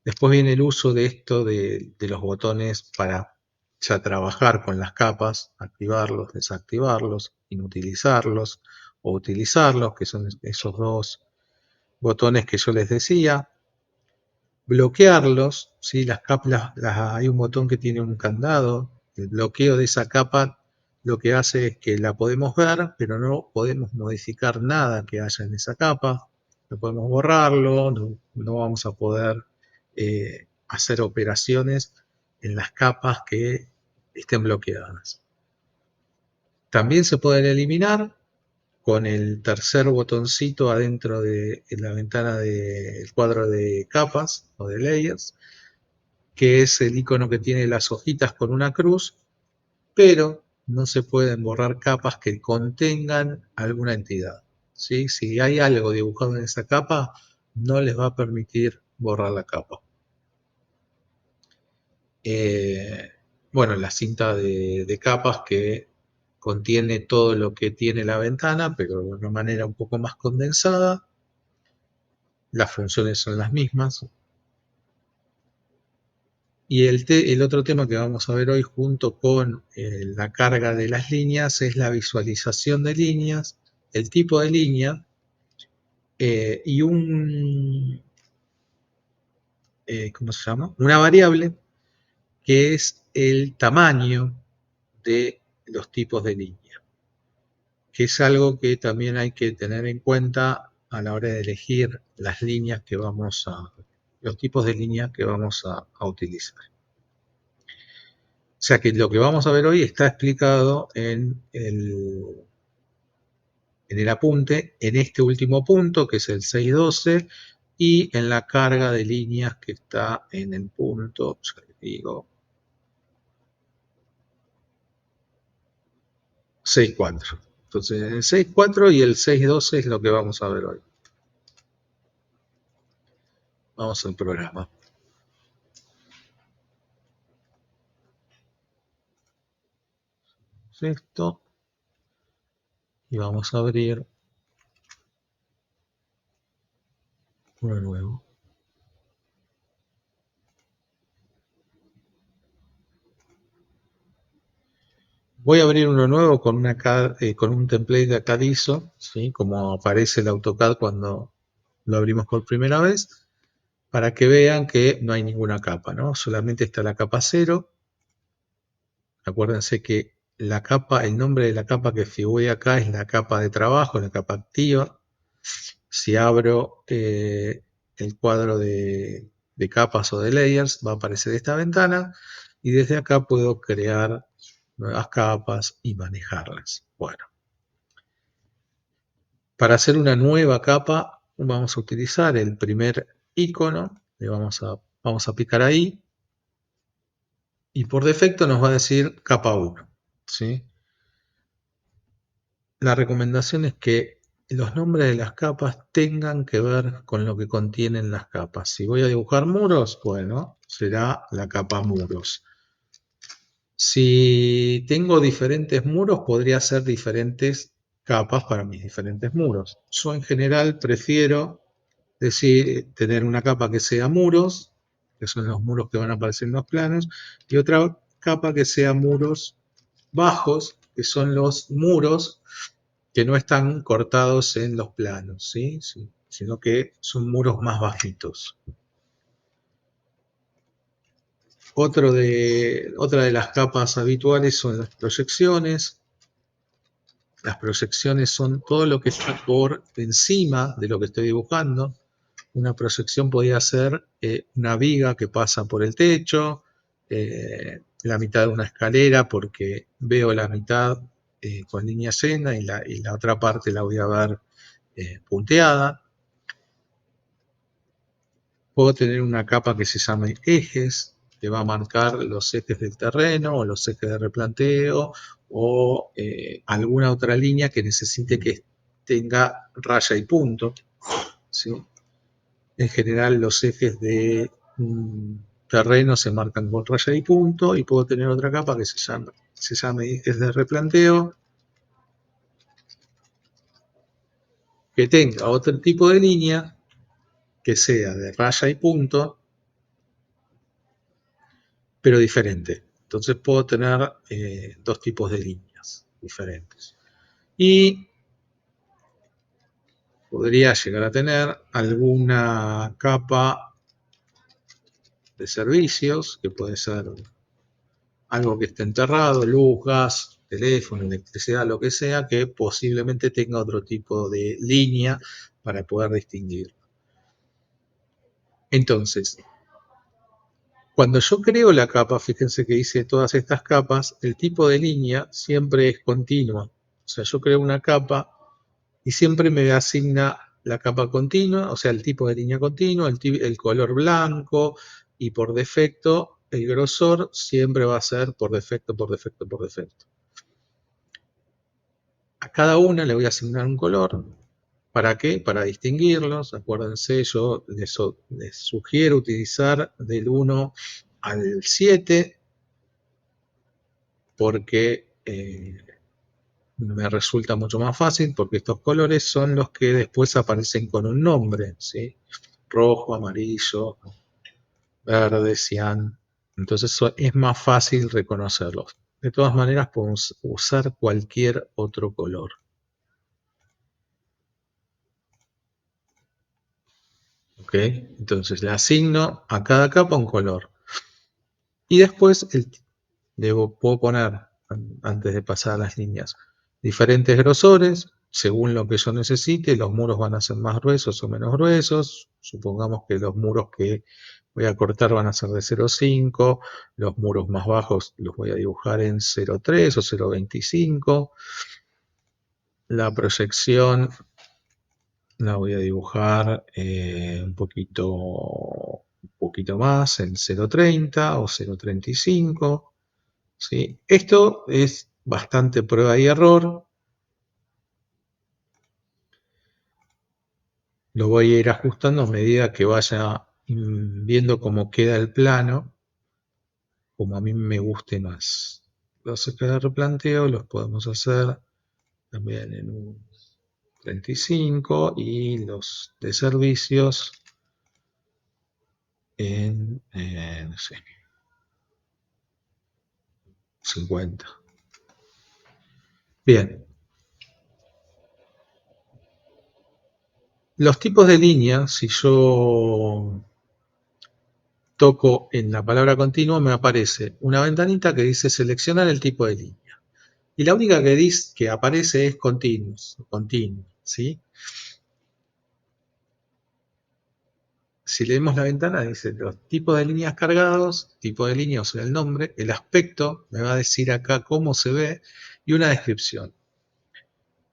Después viene el uso de esto de los botones para ya trabajar con las capas, activarlos, desactivarlos, inutilizarlos o utilizarlos, que son esos dos botones que yo les decía. Bloquearlos, ¿sí? Las capas, hay un botón que tiene un candado. El bloqueo de esa capa lo que hace es que la podemos ver, pero no podemos modificar nada que haya en esa capa. No podemos borrarlo, no vamos a poder hacer operaciones en las capas que estén bloqueadas. También se pueden eliminar con el tercer botoncito adentro de la ventana del cuadro de capas o de layers, que es el icono que tiene las hojitas con una cruz, pero no se pueden borrar capas que contengan alguna entidad, ¿sí? Si hay algo dibujado en esa capa, no les va a permitir borrar la capa. Bueno, la cinta de capas que contiene todo lo que tiene la ventana, pero de una manera un poco más condensada. Las funciones son las mismas. Y el otro tema que vamos a ver hoy junto con la carga de las líneas es la visualización de líneas, el tipo de línea y ¿cómo se llama? Una variable que es el tamaño de los tipos de línea, que es algo que también hay que tener en cuenta a la hora de elegir las líneas que los tipos de línea que vamos a utilizar. O sea que lo que vamos a ver hoy está explicado en el apunte, en este último punto, que es el 6.12, y en la carga de líneas que está en el punto, ya les digo, 6.4. Entonces, el 6.4 y el 6.12 es lo que vamos a ver hoy. Vamos al programa. Esto. Y vamos a abrir uno nuevo. Voy a abrir uno nuevo con con un template de CAD ISO, ¿sí? Como aparece el AutoCAD cuando lo abrimos por primera vez, para que vean que no hay ninguna capa, ¿no? Solamente está la capa 0. Acuérdense que la capa, el nombre de la capa que figura acá es la capa de trabajo, la capa activa. Si abro el cuadro de capas o de layers, va a aparecer esta ventana y desde acá puedo crear nuevas capas y manejarlas. Bueno, para hacer una nueva capa vamos a utilizar el primer icono, vamos a picar ahí y por defecto nos va a decir capa 1, ¿sí? La recomendación es que los nombres de las capas tengan que ver con lo que contienen las capas. Si voy a dibujar muros, bueno, será la capa muros. Si tengo diferentes muros, podría ser diferentes capas para mis diferentes muros. Yo en general prefiero tener una capa que sea muros, que son los muros que van a aparecer en los planos, y otra capa que sea muros bajos, que son los muros que no están cortados en los planos, ¿sí? Sino que son muros más bajitos. Otra de las capas habituales son las proyecciones. Las proyecciones son todo lo que está por encima de lo que estoy dibujando. Una proyección podría ser una viga que pasa por el techo, la mitad de una escalera porque veo la mitad con línea llena y la otra parte la voy a ver punteada. Puedo tener una capa que se llame ejes, que va a marcar los ejes del terreno o los ejes de replanteo o alguna otra línea que necesite que tenga raya y punto, ¿sí? En general los ejes de terreno se marcan con raya y punto y puedo tener otra capa que se llame ejes de replanteo, que tenga otro tipo de línea que sea de raya y punto, pero diferente. Entonces puedo tener dos tipos de líneas diferentes. Y podría llegar a tener alguna capa de servicios, que puede ser algo que esté enterrado, luz, gas, teléfono, electricidad, lo que sea, que posiblemente tenga otro tipo de línea para poder distinguir. Entonces, cuando yo creo la capa, fíjense que hice todas estas capas, el tipo de línea siempre es continua. O sea, yo creo una capa y siempre me asigna la capa continua, o sea, el tipo de línea continua, el color blanco y por defecto el grosor siempre va a ser por defecto, por defecto, por defecto. A cada una le voy a asignar un color. ¿Para qué? Para distinguirlos. Acuérdense, yo les sugiero utilizar del 1 al 7 porque me resulta mucho más fácil porque estos colores son los que después aparecen con un nombre, ¿sí? Rojo, amarillo, verde, cian. Entonces es más fácil reconocerlos. De todas maneras podemos usar cualquier otro color. ¿Ok? Entonces le asigno a cada capa un color. Y después puedo poner, antes de pasar a las líneas, diferentes grosores, según lo que yo necesite. Los muros van a ser más gruesos o menos gruesos. Supongamos que los muros que voy a cortar van a ser de 0,5. Los muros más bajos los voy a dibujar en 0,3 o 0,25. La proyección la voy a dibujar un poquito más en 0,30 o 0,35. ¿Sí? Esto es bastante prueba y error. Lo voy a ir ajustando a medida que vaya viendo cómo queda el plano, como a mí me guste más. Los ejes de replanteo los podemos hacer también en un 35 y los de servicios en, no sé, 50. Bien. Los tipos de línea, si yo toco en la palabra continuo, me aparece una ventanita que dice seleccionar el tipo de línea. Y la única que aparece es continuous, ¿sí? Si leemos la ventana, dice los tipos de líneas cargados, tipo de línea, o sea, el nombre, el aspecto, me va a decir acá cómo se ve, y una descripción.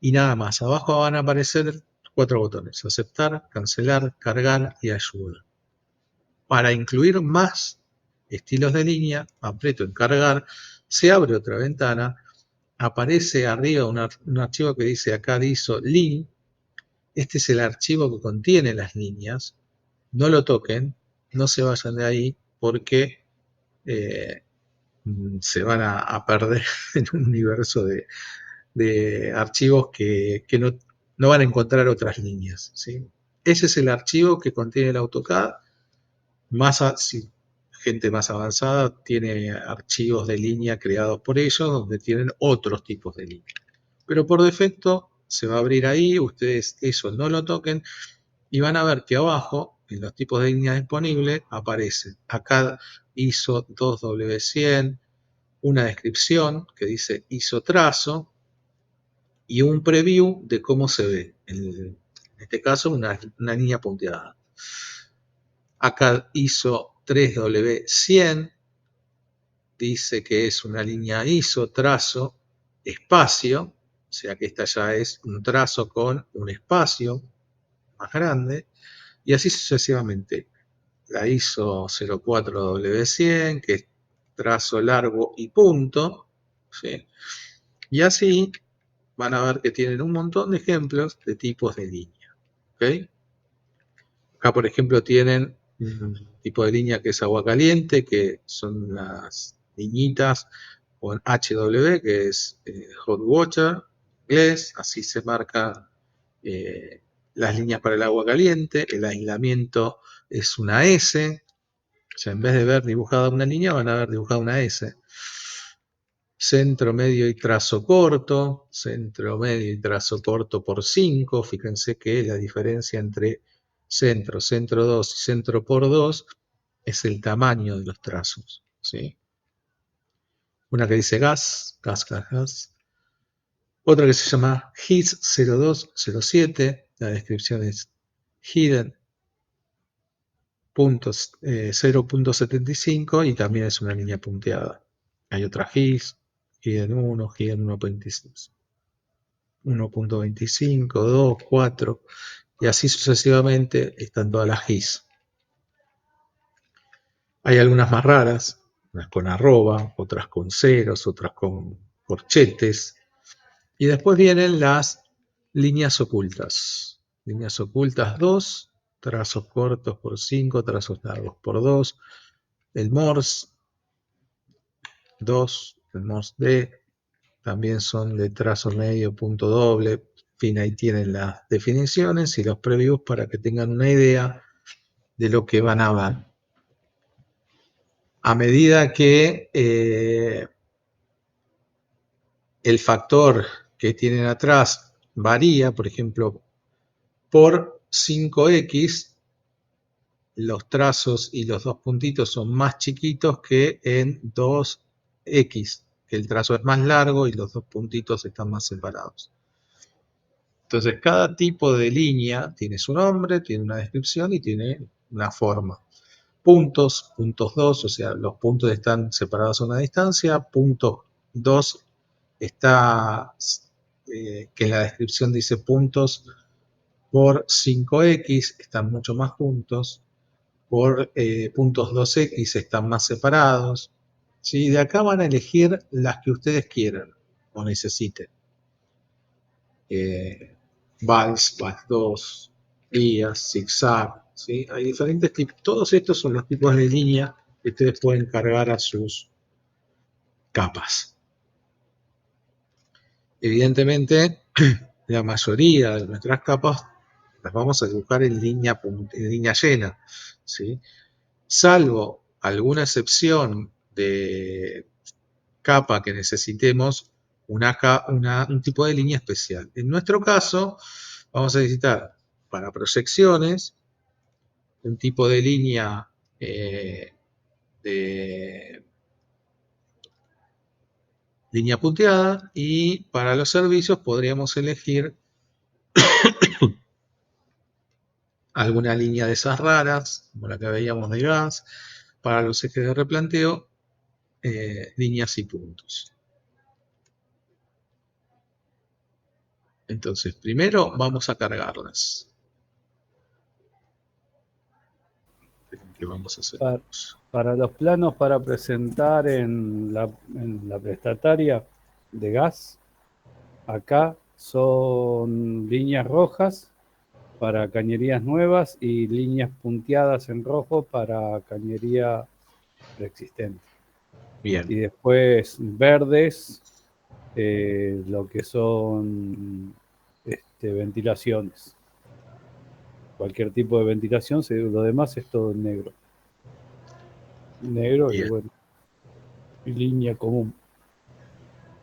Y nada más, abajo van a aparecer 4 botones: aceptar, cancelar, cargar y ayuda. Para incluir más estilos de línea, aprieto en cargar, se abre otra ventana, aparece arriba un archivo que dice acá ISO lin. Este es el archivo que contiene las líneas. No lo toquen, no se vayan de ahí porque se van a perder en un universo de archivos que no van a encontrar otras líneas, ¿sí? Ese es el archivo que contiene el AutoCAD. Si gente más avanzada tiene archivos de línea creados por ellos donde tienen otros tipos de línea. Pero por defecto se va a abrir ahí, ustedes eso no lo toquen y van a ver que abajo, en los tipos de línea disponibles, aparece acá ISO 2W100, una descripción que dice ISO trazo y un preview de cómo se ve. En este caso, una línea punteada. Acá ISO 3W100 dice que es una línea ISO, trazo, espacio, o sea que esta ya es un trazo con un espacio más grande, y así sucesivamente. La ISO 04W100, que es trazo largo y punto, ¿sí? Y así van a ver que tienen un montón de ejemplos de tipos de línea. ¿Okay? Acá, por ejemplo, tienen un tipo de línea que es agua caliente, que son las liñitas con HW, que es hot water, inglés, así se marcan las líneas para el agua caliente. El aislamiento es una S, o sea, en vez de ver dibujada una línea, van a ver dibujada una S. Centro, medio y trazo corto, centro, medio y trazo corto por 5. Fíjense que la diferencia entre centro, centro 2 y centro por 2 es el tamaño de los trazos, ¿sí? Una que dice gas, gas, gas, gas. Otra que se llama HIS 0207, la descripción es hidden 0.75 y también es una línea punteada. Hay otra HIS, hidden 1, hidden 1.26. 1.25, 2, 4 y así sucesivamente están todas las GIS. Hay algunas más raras, unas con arroba, otras con ceros, otras con corchetes. Y después vienen las líneas ocultas. Líneas ocultas 2, trazos cortos por 5, trazos largos por 2. El Morse 2, el Morse D, también son de trazo medio, punto doble. En fin, ahí tienen las definiciones y los previews para que tengan una idea de lo que van a ver. A medida que el factor que tienen atrás varía, por ejemplo, por 5x, los trazos y los dos puntitos son más chiquitos que en 2x, que el trazo es más largo y los dos puntitos están más separados. Entonces, cada tipo de línea tiene su nombre, tiene una descripción y tiene una forma. Puntos, puntos 2, o sea, los puntos están separados a una distancia. Punto 2 está, que en la descripción dice puntos por 5x, están mucho más juntos. Por puntos 2x están más separados. ¿Sí? De acá van a elegir las que ustedes quieran o necesiten. Vals, Vals 2, guías, zigzag, ¿sí? Hay diferentes tipos. Todos estos son los tipos de línea que ustedes pueden cargar a sus capas. Evidentemente, la mayoría de nuestras capas las vamos a dibujar en línea llena, ¿sí? Salvo alguna excepción de capa que necesitemos un tipo de línea especial. En nuestro caso, vamos a necesitar para proyecciones un tipo de línea de línea punteada, y para los servicios podríamos elegir alguna línea de esas raras, como la que veíamos de gas. Para los ejes de replanteo, líneas y puntos. Entonces, primero vamos a cargarlas. ¿Qué vamos a hacer? Para los planos para presentar en la prestataria de gas, acá son líneas rojas para cañerías nuevas y líneas punteadas en rojo para cañería preexistente. Bien. Y después verdes, lo que son ventilaciones. Cualquier tipo de ventilación, lo demás es todo en negro. Negro y Bien. bueno, y línea común.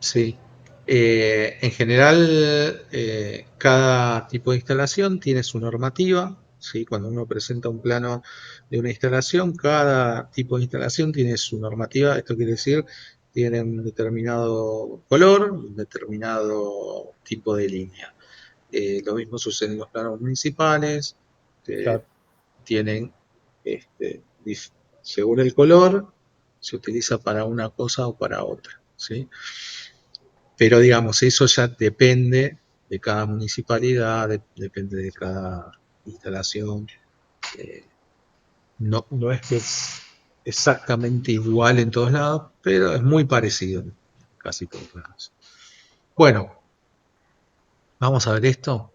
Sí. En general, cada tipo de instalación tiene su normativa, ¿sí? Cuando uno presenta un plano de una instalación, cada tipo de instalación tiene su normativa. Esto quiere decir, tiene un determinado color, un determinado tipo de línea. Lo mismo sucede en los planos municipales, que Claro. tienen, según el color, se utiliza para una cosa o para otra, ¿sí? Pero digamos, eso ya depende de cada municipalidad, depende de cada instalación. No es que es exactamente igual en todos lados, pero es muy parecido en casi todos lados. Bueno, vamos a ver esto.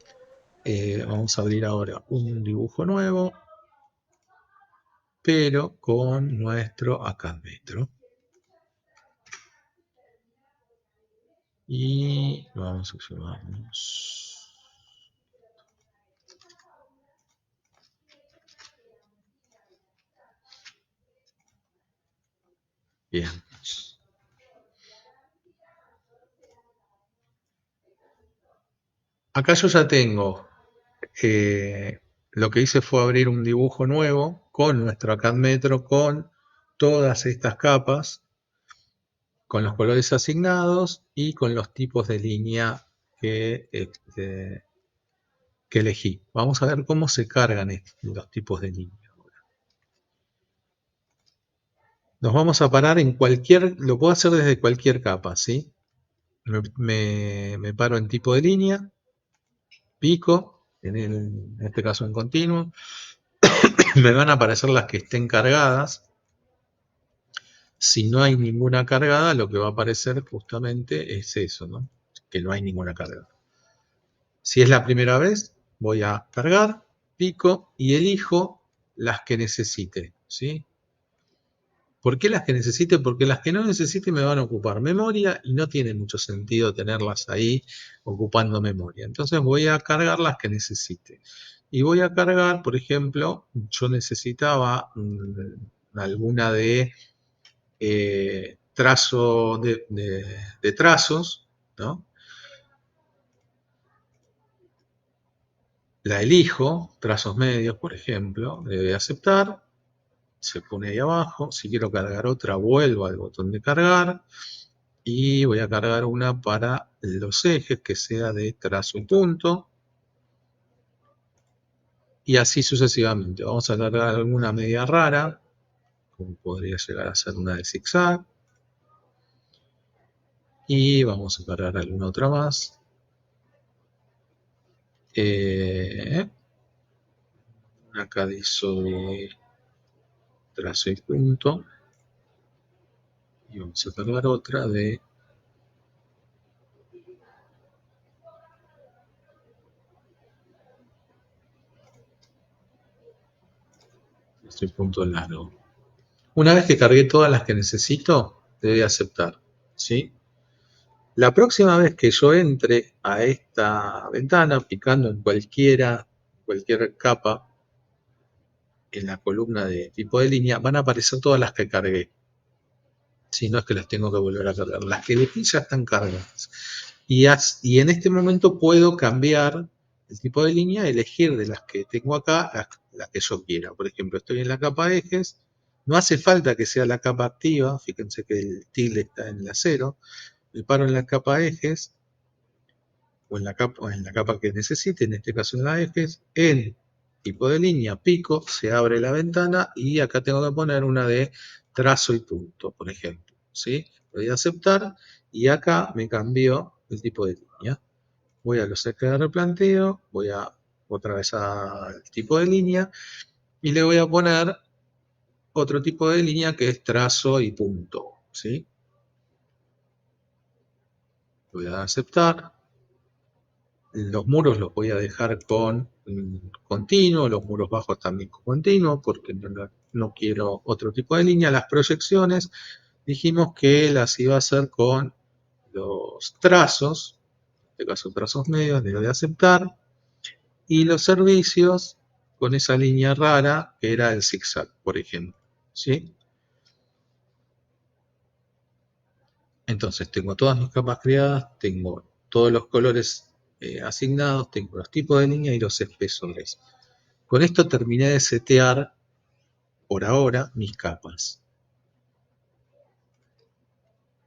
Vamos a abrir ahora un dibujo nuevo, pero con nuestro acadmetro. Y vamos a sumarnos. Bien. Acá yo ya tengo, lo que hice fue abrir un dibujo nuevo con nuestro acadmetro, con todas estas capas, con los colores asignados y con los tipos de línea que elegí. Vamos a ver cómo se cargan los tipos de línea. Nos vamos a parar en cualquier, lo puedo hacer desde cualquier capa, ¿sí? Me paro en tipo de línea, pico, en este caso en continuo. Me van a aparecer las que estén cargadas. Si no hay ninguna cargada, lo que va a aparecer justamente es eso, ¿no? Que no hay ninguna carga. Si es la primera vez, voy a cargar, pico y elijo las que necesite, ¿sí? ¿Por qué las que necesite? Porque las que no necesite me van a ocupar memoria y no tiene mucho sentido tenerlas ahí ocupando memoria. Entonces voy a cargar las que necesite. Y voy a cargar, por ejemplo, yo necesitaba alguna de trazo de trazos, ¿no? La elijo, trazos medios, por ejemplo, le doy a aceptar, se pone ahí abajo. Si quiero cargar otra, vuelvo al botón de cargar y voy a cargar una para los ejes que sea de trazo y punto. Y así sucesivamente. Vamos a cargar alguna media rara, como podría llegar a ser una de zigzag. Y vamos a cargar alguna otra más. Acá hizo de trazo y punto. Y vamos a cargar otra de trazo y punto largo. Una vez que cargué todas las que necesito, le doy a aceptar, ¿sí? La próxima vez que yo entre a esta ventana, picando en cualquier capa, en la columna de tipo de línea, van a aparecer todas las que cargué. Si no es que las tengo que volver a cargar. Las que elegí ya están cargadas. Y en este momento puedo cambiar el tipo de línea, elegir de las que tengo acá, las que yo quiera. Por ejemplo, estoy en la capa ejes. No hace falta que sea la capa activa. Fíjense que el tilde está en la 0. Le paro en la capa ejes. O en la capa que necesite, en este caso en la ejes. En tipo de línea, pico, se abre la ventana y acá tengo que poner una de trazo y punto, por ejemplo. ¿Sí? Le doy a aceptar y acá me cambió el tipo de línea. Voy a los ejes de replanteo, voy a otra vez al tipo de línea y le voy a poner otro tipo de línea que es trazo y punto. ¿Sí? Voy a dar a aceptar. Los muros los voy a dejar con continuo, los muros bajos también con continuo, porque no quiero otro tipo de línea. Las proyecciones dijimos que las iba a hacer con los trazos, en este caso trazos medios, le doy a aceptar. Y los servicios con esa línea rara que era el zigzag, por ejemplo. ¿Sí? Entonces tengo todas mis capas creadas, tengo todos los colores asignados, tengo los tipos de línea y los espesores. Con esto terminé de setear por ahora mis capas.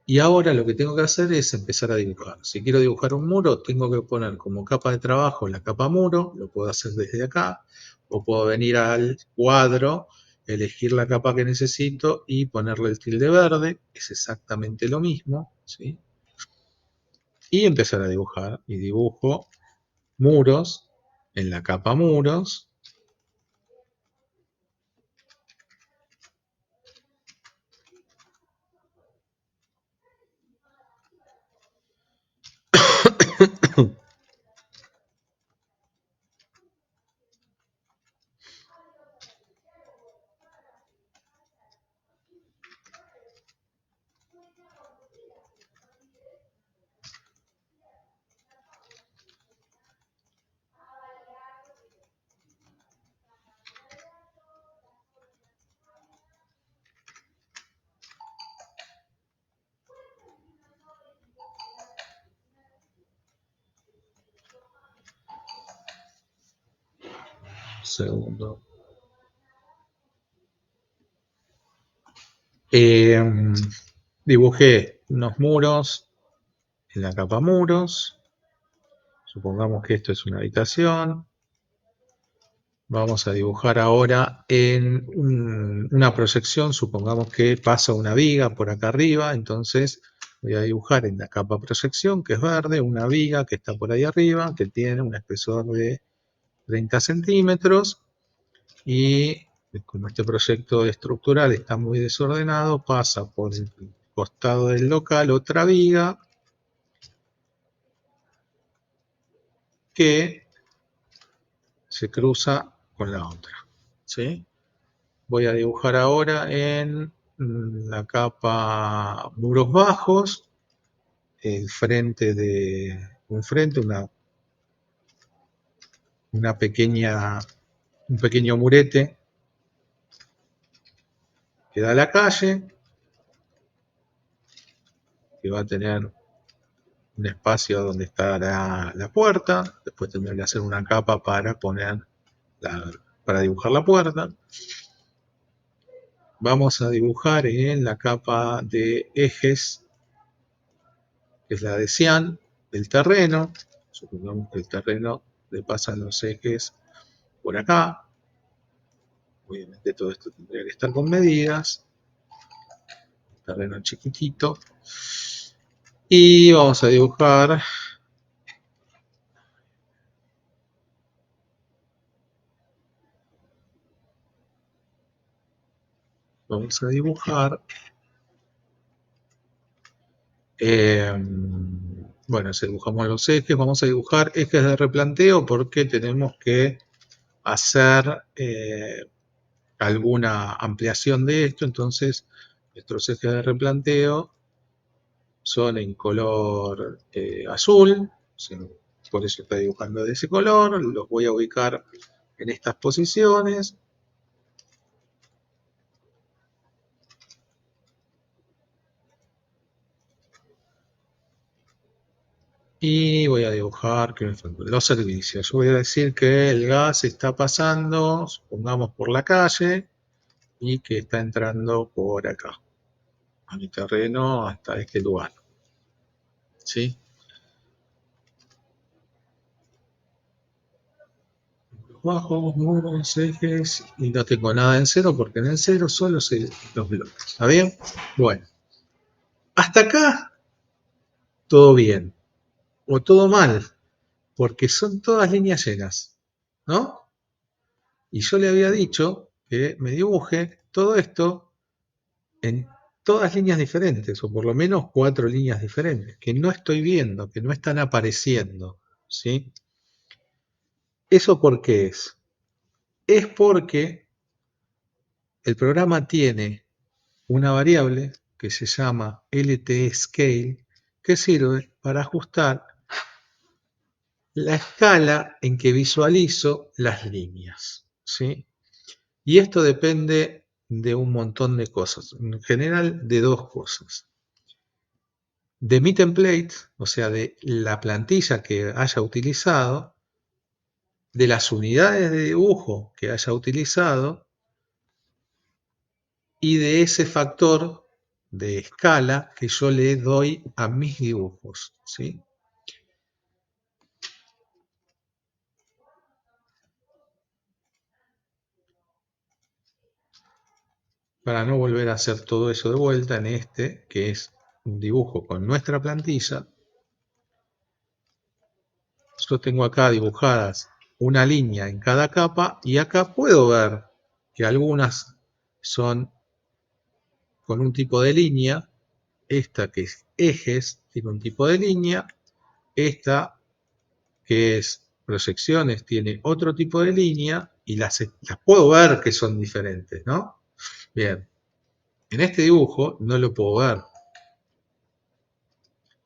Y ahora lo que tengo que hacer es empezar a dibujar. Si quiero dibujar un muro, tengo que poner como capa de trabajo la capa muro, lo puedo hacer desde acá, o puedo venir al cuadro, elegir la capa que necesito y ponerle el tilde verde, es exactamente lo mismo, ¿sí? Y empezar a dibujar, y dibujo muros en la capa muros. Segundo. Dibujé unos muros en la capa muros. Supongamos que esto es una habitación. Vamos a dibujar ahora en una proyección. Supongamos que pasa una viga por acá arriba. Entonces voy a dibujar en la capa proyección, que es verde, una viga que está por ahí arriba, que tiene un espesor de 30 centímetros. Y como este proyecto estructural está muy desordenado, pasa por el costado del local otra viga que se cruza con la otra. ¿Sí? Voy a dibujar ahora en la capa muros bajos, el frente de un frente, una pequeña, un pequeño murete que da a la calle, que va a tener un espacio donde estará la puerta. Después tendré que hacer una capa para para dibujar la puerta. Vamos a dibujar en la capa de ejes, que es la de cian, el terreno. Supongamos que el terreno le pasan los ejes por acá. Obviamente todo esto tendría que estar con medidas. Terreno chiquitito. Y vamos a dibujar bueno, si dibujamos los ejes, vamos a dibujar ejes de replanteo porque tenemos que hacer alguna ampliación de esto. Entonces nuestros ejes de replanteo son en color azul, por eso está dibujando de ese color. Los voy a ubicar en estas posiciones. Y voy a dibujar los servicios. Yo voy a decir que el gas está pasando, supongamos, por la calle y que está entrando por acá, a mi terreno hasta este lugar. ¿Sí? Bajos, muros, ejes, y no tengo nada en cero porque en el cero solo se los bloques. ¿Está bien? Bueno, hasta acá todo bien o todo mal, porque son todas líneas llenas, ¿no? Y yo le había dicho que me dibuje todo esto en todas líneas diferentes, o por lo menos 4 líneas diferentes, que no estoy viendo, que no están apareciendo, ¿sí? ¿Eso por qué es? Es porque el programa tiene una variable que se llama LT-Scale, que sirve para ajustar la escala en que visualizo las líneas, ¿sí? Y esto depende de un montón de cosas, en general de 2 cosas. De mi template, o sea, de la plantilla que haya utilizado, de las unidades de dibujo que haya utilizado y de ese factor de escala que yo le doy a mis dibujos, ¿sí? Para no volver a hacer todo eso de vuelta en este, que es un dibujo con nuestra plantilla, yo tengo acá dibujadas una línea en cada capa y acá puedo ver que algunas son con un tipo de línea, esta que es ejes tiene un tipo de línea, esta que es proyecciones tiene otro tipo de línea y las puedo ver que son diferentes, ¿no? Bien, en este dibujo no lo puedo ver.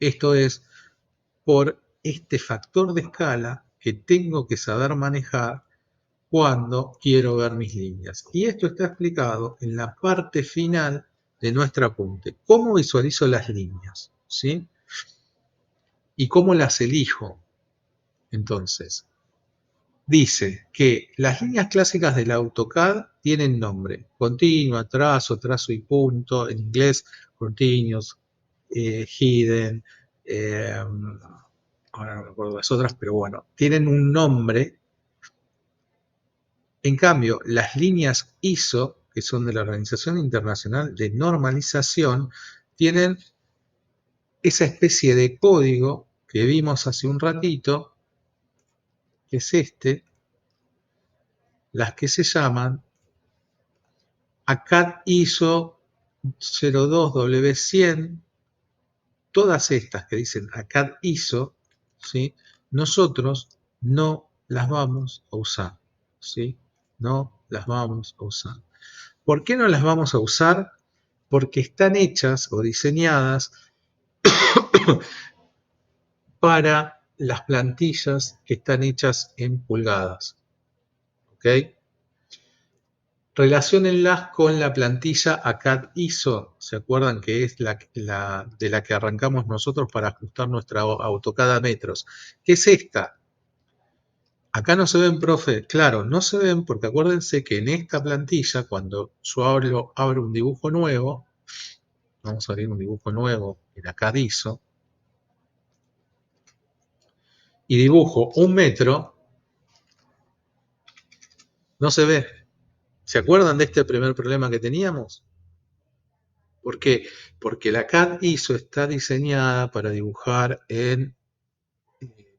Esto es por este factor de escala que tengo que saber manejar cuando quiero ver mis líneas. Y esto está explicado en la parte final de nuestro apunte. ¿Cómo visualizo las líneas? ¿Sí? ¿Y cómo las elijo? Entonces, dice que las líneas clásicas del AutoCAD tienen nombre. Continua, trazo, trazo y punto. En inglés, continuous, hidden, ahora no recuerdo las otras, pero bueno, tienen un nombre. En cambio, las líneas ISO, que son de la Organización Internacional de Normalización, tienen esa especie de código que vimos hace un ratito, que es este, las que se llaman ACAD ISO 02W100, todas estas que dicen ACAD ISO, ¿sí? Nosotros no las vamos a usar, ¿sí? No las vamos a usar. ¿Por qué no las vamos a usar? Porque están hechas o diseñadas para las plantillas que están hechas en pulgadas. ¿Ok? Relaciónenlas con la plantilla ACAD ISO. ¿Se acuerdan que es de la que arrancamos nosotros para ajustar nuestra AutoCAD a metros? ¿Qué es esta? Acá no se ven, profe. Claro, no se ven porque acuérdense que en esta plantilla, cuando yo abro un dibujo nuevo, vamos a abrir un dibujo nuevo en ACAD ISO, y dibujo un metro, no se ve. ¿Se acuerdan de este primer problema que teníamos? ¿Por qué? Porque la CAD ISO está diseñada para dibujar en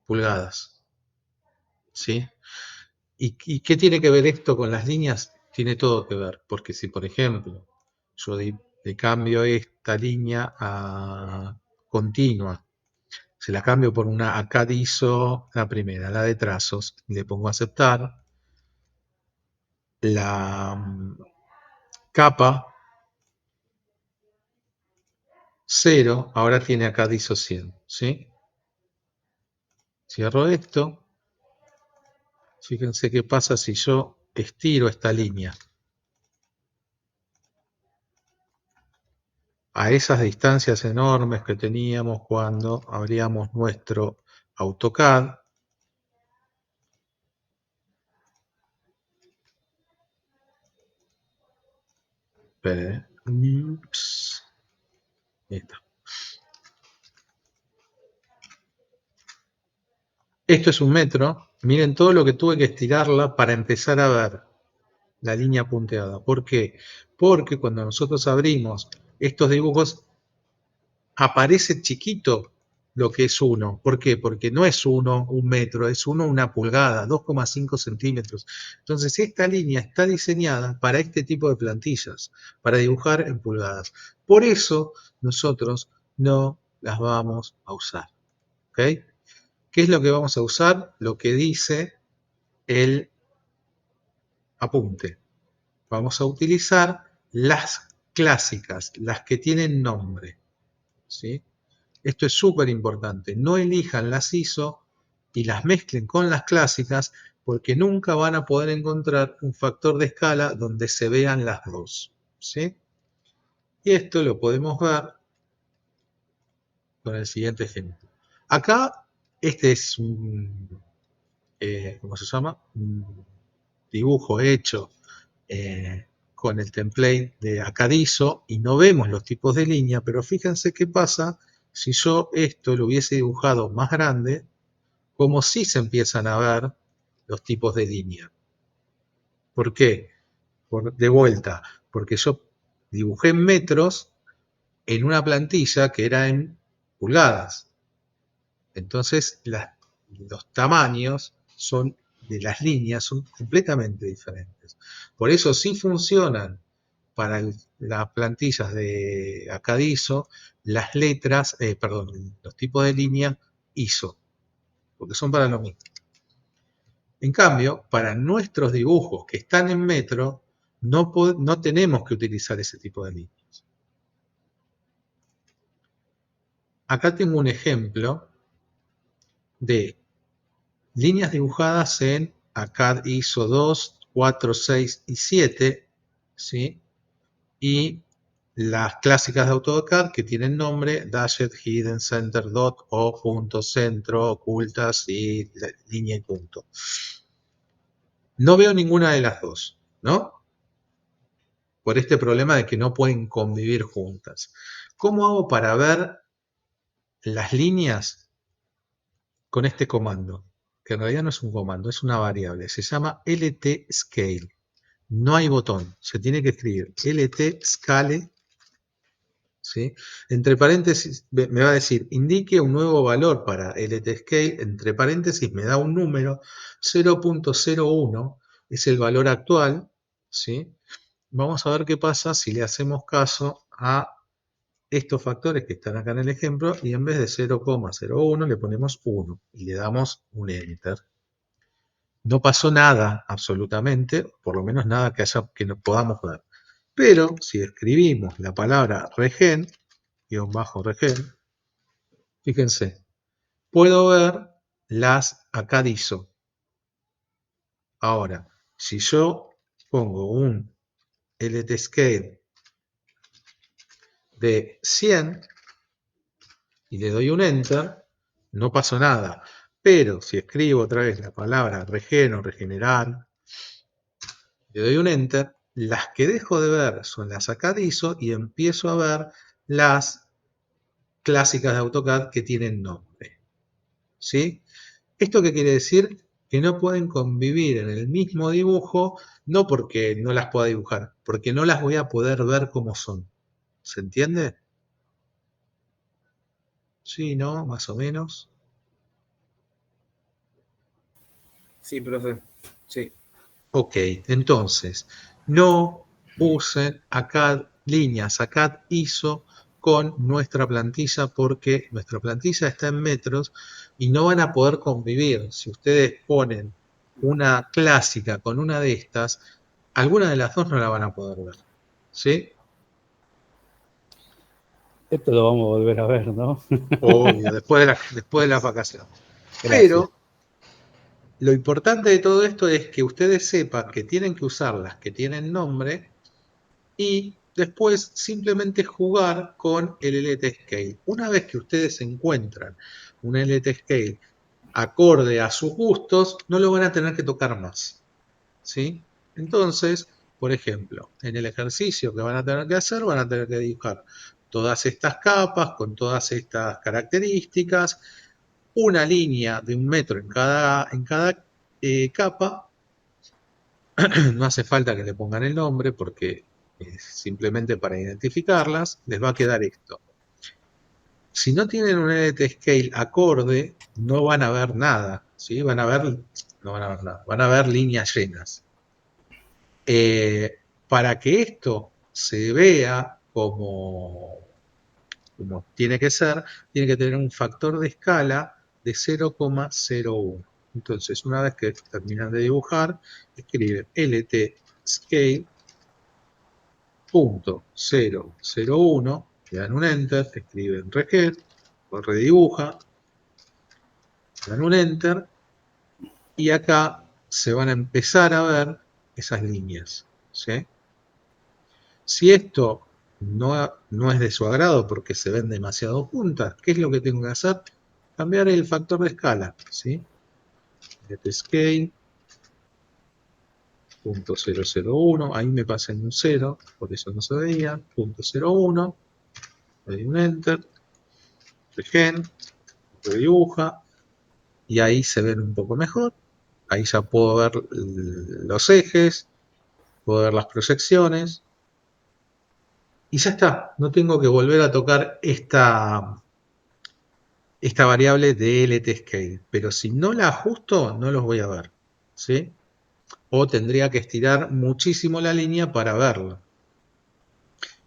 pulgadas, ¿sí? ¿Y qué tiene que ver esto con las líneas? Tiene todo que ver, porque si por ejemplo yo le cambio esta línea a continua, se la cambio por una ACAD ISO, la primera, la de trazos, le pongo aceptar, la capa 0 ahora tiene ACAD ISO 100, ¿sí? Cierro esto. Fíjense qué pasa si yo estiro esta línea. A esas distancias enormes que teníamos cuando abríamos nuestro AutoCAD. Esperen, ups. Ahí está. Esto es un metro. Miren todo lo que tuve que estirarla para empezar a ver la línea punteada. ¿Por qué? Porque cuando nosotros abrimos estos dibujos, aparece chiquito lo que es 1. ¿Por qué? Porque no es 1 un metro, es 1 una pulgada, 2,5 centímetros. Entonces esta línea está diseñada para este tipo de plantillas, para dibujar en pulgadas. Por eso nosotros no las vamos a usar. ¿Ok? ¿Qué es lo que vamos a usar? Lo que dice el apunte. Vamos a utilizar las clásicas, las que tienen nombre. ¿Sí? Esto es súper importante. No elijan las ISO y las mezclen con las clásicas porque nunca van a poder encontrar un factor de escala donde se vean las dos. ¿Sí? Y esto lo podemos ver con el siguiente ejemplo. Acá, este es un, ¿cómo se llama? Un dibujo hecho con el template de Acadizo y no vemos los tipos de línea, pero fíjense qué pasa si yo esto lo hubiese dibujado más grande, como si se empiezan a ver los tipos de línea. ¿Por qué? De vuelta, porque yo dibujé en metros en una plantilla que era en pulgadas. Entonces los tamaños de las líneas son completamente diferentes. Por eso sí funcionan para las plantillas de Acadizo las letras, perdón, los tipos de línea ISO, porque son para lo mismo. En cambio, para nuestros dibujos que están en metro, no tenemos que utilizar ese tipo de líneas. Acá tengo un ejemplo de líneas dibujadas en ACAD ISO 2, 4, 6 y 7, ¿sí? Y las clásicas de AutoCAD que tienen nombre Dashed, Hidden, Center, Dot, O, punto, centro, ocultas y línea y punto. No veo ninguna de las dos, ¿no? Por este problema de que no pueden convivir juntas. ¿Cómo hago para ver las líneas con este comando? Que en realidad no es un comando, es una variable. Se llama LT-Scale. No hay botón, se tiene que escribir LT-Scale. ¿Sí? Entre paréntesis me va a decir, indique un nuevo valor para LT-Scale. Entre paréntesis me da un número, 0.01 es el valor actual. ¿Sí? Vamos a ver qué pasa si le hacemos caso a estos factores que están acá en el ejemplo y en vez de 0,01 le ponemos 1 y le damos un Enter. No pasó nada absolutamente, por lo menos nada que no podamos ver. Pero si escribimos la palabra regen, -regen, fíjense, puedo ver las Acadizo. Ahora, si yo pongo un LT-Scale de 100 y le doy un Enter, no pasó nada. Pero si escribo otra vez la palabra regen o regenerar, le doy un Enter, las que dejo de ver son las Acadizo y empiezo a ver las clásicas de AutoCAD que tienen nombre. ¿Sí? ¿Esto qué quiere decir? Que no pueden convivir en el mismo dibujo, no porque no las pueda dibujar, porque no las voy a poder ver como son. ¿Se entiende? Sí, ¿no? Más o menos. Sí, profe. Sí. Ok, entonces, no usen ACAD líneas, ACAD ISO con nuestra plantilla porque nuestra plantilla está en metros y no van a poder convivir. Si ustedes ponen una clásica con una de estas, alguna de las dos no la van a poder ver. ¿Sí? Esto lo vamos a volver a ver, ¿no? Obvio, después de las vacaciones. Gracias. Pero lo importante de todo esto es que ustedes sepan que tienen que usar las que tienen nombre y después simplemente jugar con el LT Scale. Una vez que ustedes encuentran un LT Scale acorde a sus gustos, no lo van a tener que tocar más, ¿sí? Entonces, por ejemplo, en el ejercicio que van a tener que hacer, van a tener que dibujar todas estas capas con todas estas características, una línea de 1 metro en cada capa. No hace falta que le pongan el nombre porque simplemente para identificarlas les va a quedar esto. Si no tienen un LT Scale acorde, no van a ver nada, ¿sí? No van a ver nada, van a ver líneas llenas. Para que esto se vea como tiene que ser, tiene que tener un factor de escala de 0,01. Entonces, una vez que terminan de dibujar, escriben LT Scale .001, le dan un Enter, escriben Reget, lo redibuja, le dan un Enter, y acá se van a empezar a ver esas líneas, ¿sí? Si esto no es de su agrado porque se ven demasiado juntas, ¿qué es lo que tengo que hacer? Cambiar el factor de escala, ¿sí? Let scale .001, ahí me pasan un 0, por eso no se veía, .01, le doy un Enter, Regen, redibuja, y ahí se ven un poco mejor. Ahí ya puedo ver los ejes, puedo ver las proyecciones, y ya está. No tengo que volver a tocar esta variable de LT Scale, pero si no la ajusto, no los voy a ver, ¿sí? O tendría que estirar muchísimo la línea para verla.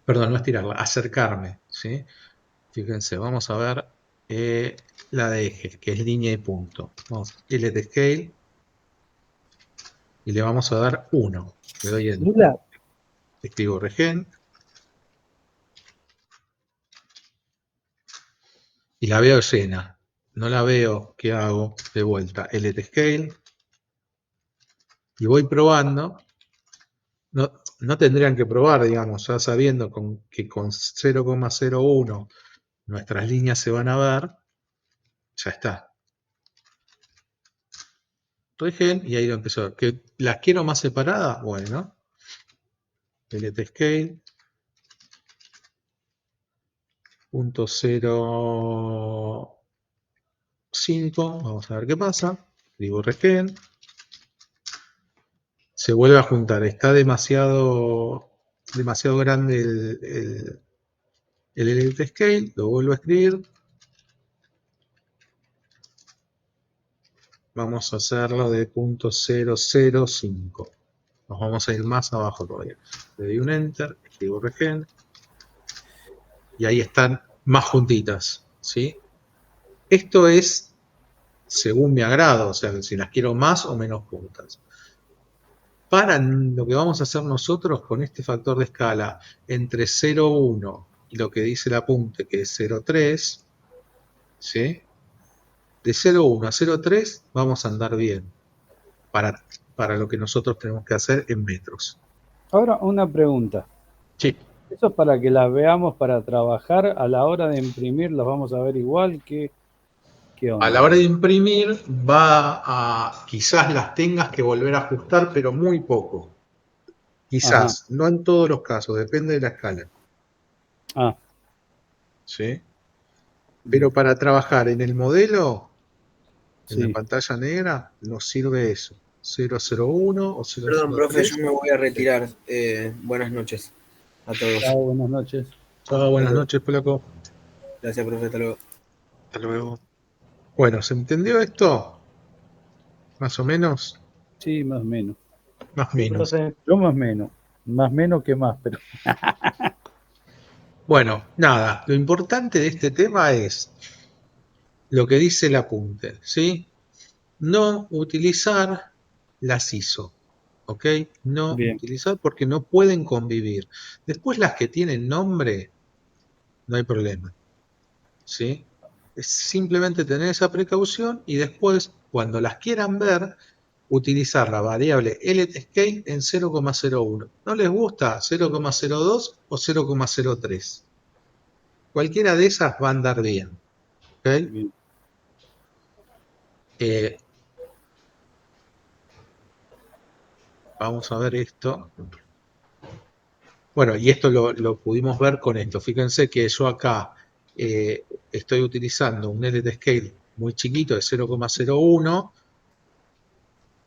Perdón, no estirarla, acercarme, ¿sí? Fíjense, vamos a ver la de ejes, que es línea y punto. Vamos, LT Scale, y le vamos a dar 1. Le doy Enter. Lula, Escribo Regen, y la veo llena. No la veo, ¿qué hago? De vuelta, LT Scale, y voy probando. No tendrían que probar, digamos, ya sabiendo que con 0,01 nuestras líneas se van a ver, ya está. Regen, y ahí lo empezó a ver. ¿Que las quiero más separadas? Bueno, LT Scale, .05, vamos a ver qué pasa. Digo Regen, se vuelve a juntar, está demasiado grande el LT Scale, lo vuelvo a escribir. Vamos a hacerlo de .005. Nos vamos a ir más abajo todavía. Le doy un Enter, escribo Regen, y ahí están más juntitas, ¿sí? Esto es según mi agrado, o sea, si las quiero más o menos juntas. Para lo que vamos a hacer nosotros con este factor de escala entre 0,1 y lo que dice el apunte, que es 0,3, ¿sí? De 0,1 a 0,3 vamos a andar bien para lo que nosotros tenemos que hacer en metros. ahora una pregunta. Sí. Eso es para que las veamos para trabajar. A la hora de imprimir las vamos a ver igual. ¿Qué onda? A la hora de imprimir quizás las tengas que volver a ajustar, pero muy poco. Quizás, Ajá. no en todos los casos, depende de la escala. Ah, ¿Sí? Pero para trabajar en el modelo, en la sí. pantalla negra, nos sirve eso. 001 o Perdón, profe, 003. yo me voy a retirar. Buenas noches a todos. Chao, buenas noches. Chao, buenas noches, Polaco. Gracias, profe, hasta luego. Hasta luego. Bueno, ¿se entendió esto? Más o menos. Sí, más o menos. Más o menos. Profe, Yo más menos. Más menos que más, pero Bueno, nada, lo importante de este tema es lo que dice el apunte, ¿sí? No utilizar las ISO, ¿ok? No bien. utilizar porque no pueden convivir. Después las que tienen nombre, no hay problema, ¿sí? Es simplemente tener esa precaución y después, cuando las quieran ver, utilizar la variable LTScale en 0,01. ¿No les gusta 0,02 o 0,03? Cualquiera de esas va a andar bien, ¿ok? Bien. Eh, vamos a ver esto. Bueno, y esto lo pudimos ver con esto. Fíjense que yo acá estoy utilizando un LT Scale muy chiquito de 0,01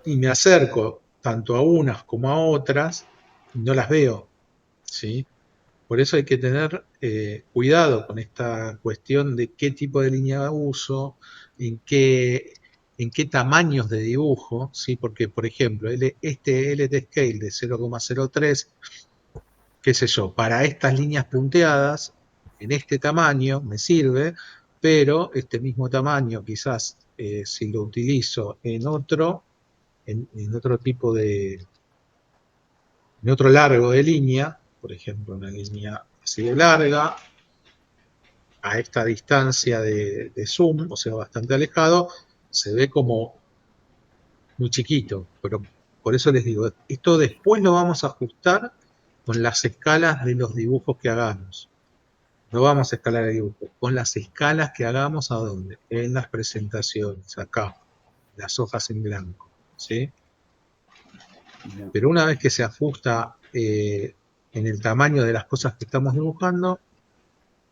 y me acerco tanto a unas como a otras y no las veo, ¿sí? Por eso hay que tener cuidado con esta cuestión de qué tipo de línea uso, en qué, en qué tamaños de dibujo, ¿sí? Porque, por ejemplo, este LT Scale de 0,03, qué sé yo, para estas líneas punteadas, en este tamaño me sirve, pero este mismo tamaño quizás si lo utilizo en otro tipo en otro largo de línea, por ejemplo, una línea así de larga, a esta distancia de zoom, o sea, bastante alejado, se ve como muy chiquito. Pero por eso les digo, esto después lo vamos a ajustar con las escalas de los dibujos que hagamos. No vamos a escalar el dibujo, con las escalas que hagamos a dónde, en las presentaciones, acá, las hojas en blanco, ¿sí? Bien. Pero una vez que se ajusta en el tamaño de las cosas que estamos dibujando,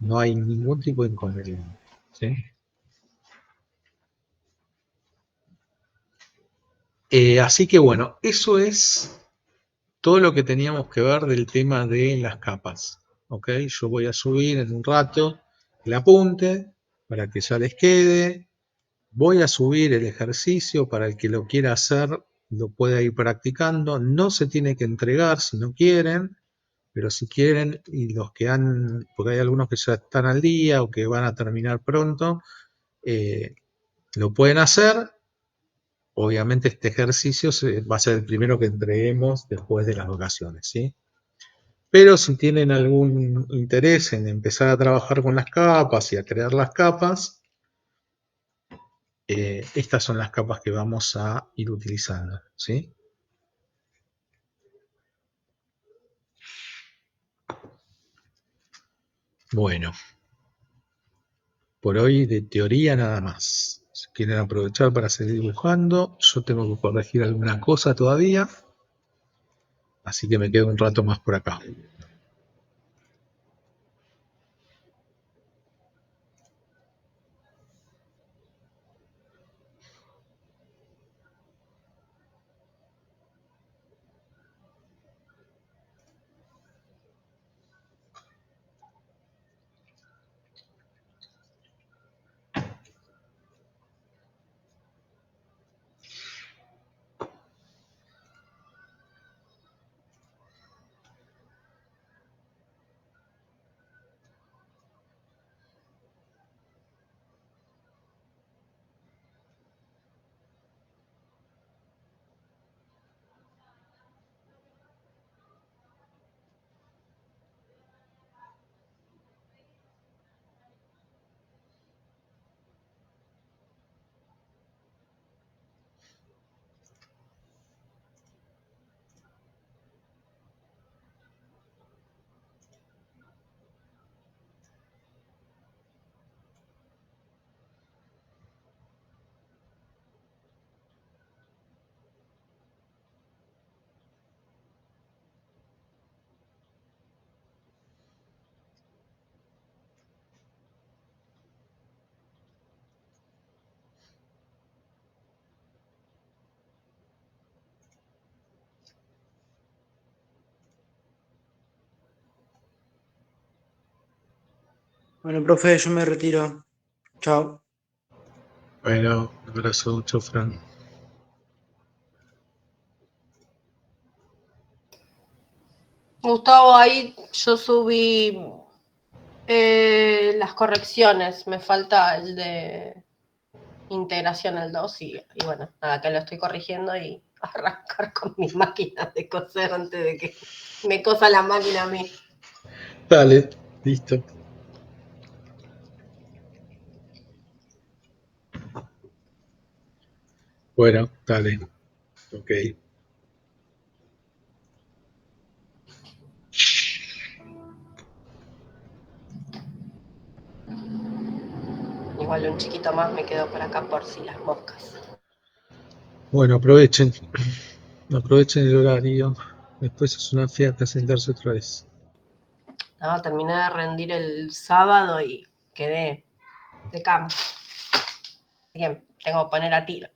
no hay ningún tipo de inconveniente, ¿sí? Así que bueno, eso es todo lo que teníamos que ver del tema de las capas. ¿Ok? Yo voy a subir en un rato el apunte para que ya les quede. Voy a subir el ejercicio para el que lo quiera hacer, lo pueda ir practicando. No se tiene que entregar si no quieren, pero si quieren, y los que han, porque hay algunos que ya están al día o que van a terminar pronto, eh, lo pueden hacer. Obviamente este ejercicio va a ser el primero que entreguemos después de las vacaciones, ¿sí? Pero si tienen algún interés en empezar a trabajar con las capas y a crear las capas, estas son las capas que vamos a ir utilizando, ¿sí? Bueno, por hoy de teoría nada más. Si quieren aprovechar para seguir dibujando, yo tengo que corregir alguna cosa todavía, así que me quedo un rato más por acá. Bueno, profe, yo me retiro. Chao. Bueno, un abrazo mucho, Fran. Gustavo, ahí yo subí las correcciones. Me falta el de integración el 2 y bueno, nada, que lo estoy corrigiendo y arrancar con mi máquina de coser antes de que me cosa la máquina a mí. Dale, listo. Bueno, dale. Ok. Igual un chiquito más me quedo por acá por si las moscas. Bueno, aprovechen el horario. Después es una fiesta sentarse otra vez. No, terminé de rendir el sábado y quedé de cama. Así que tengo que poner a tiro.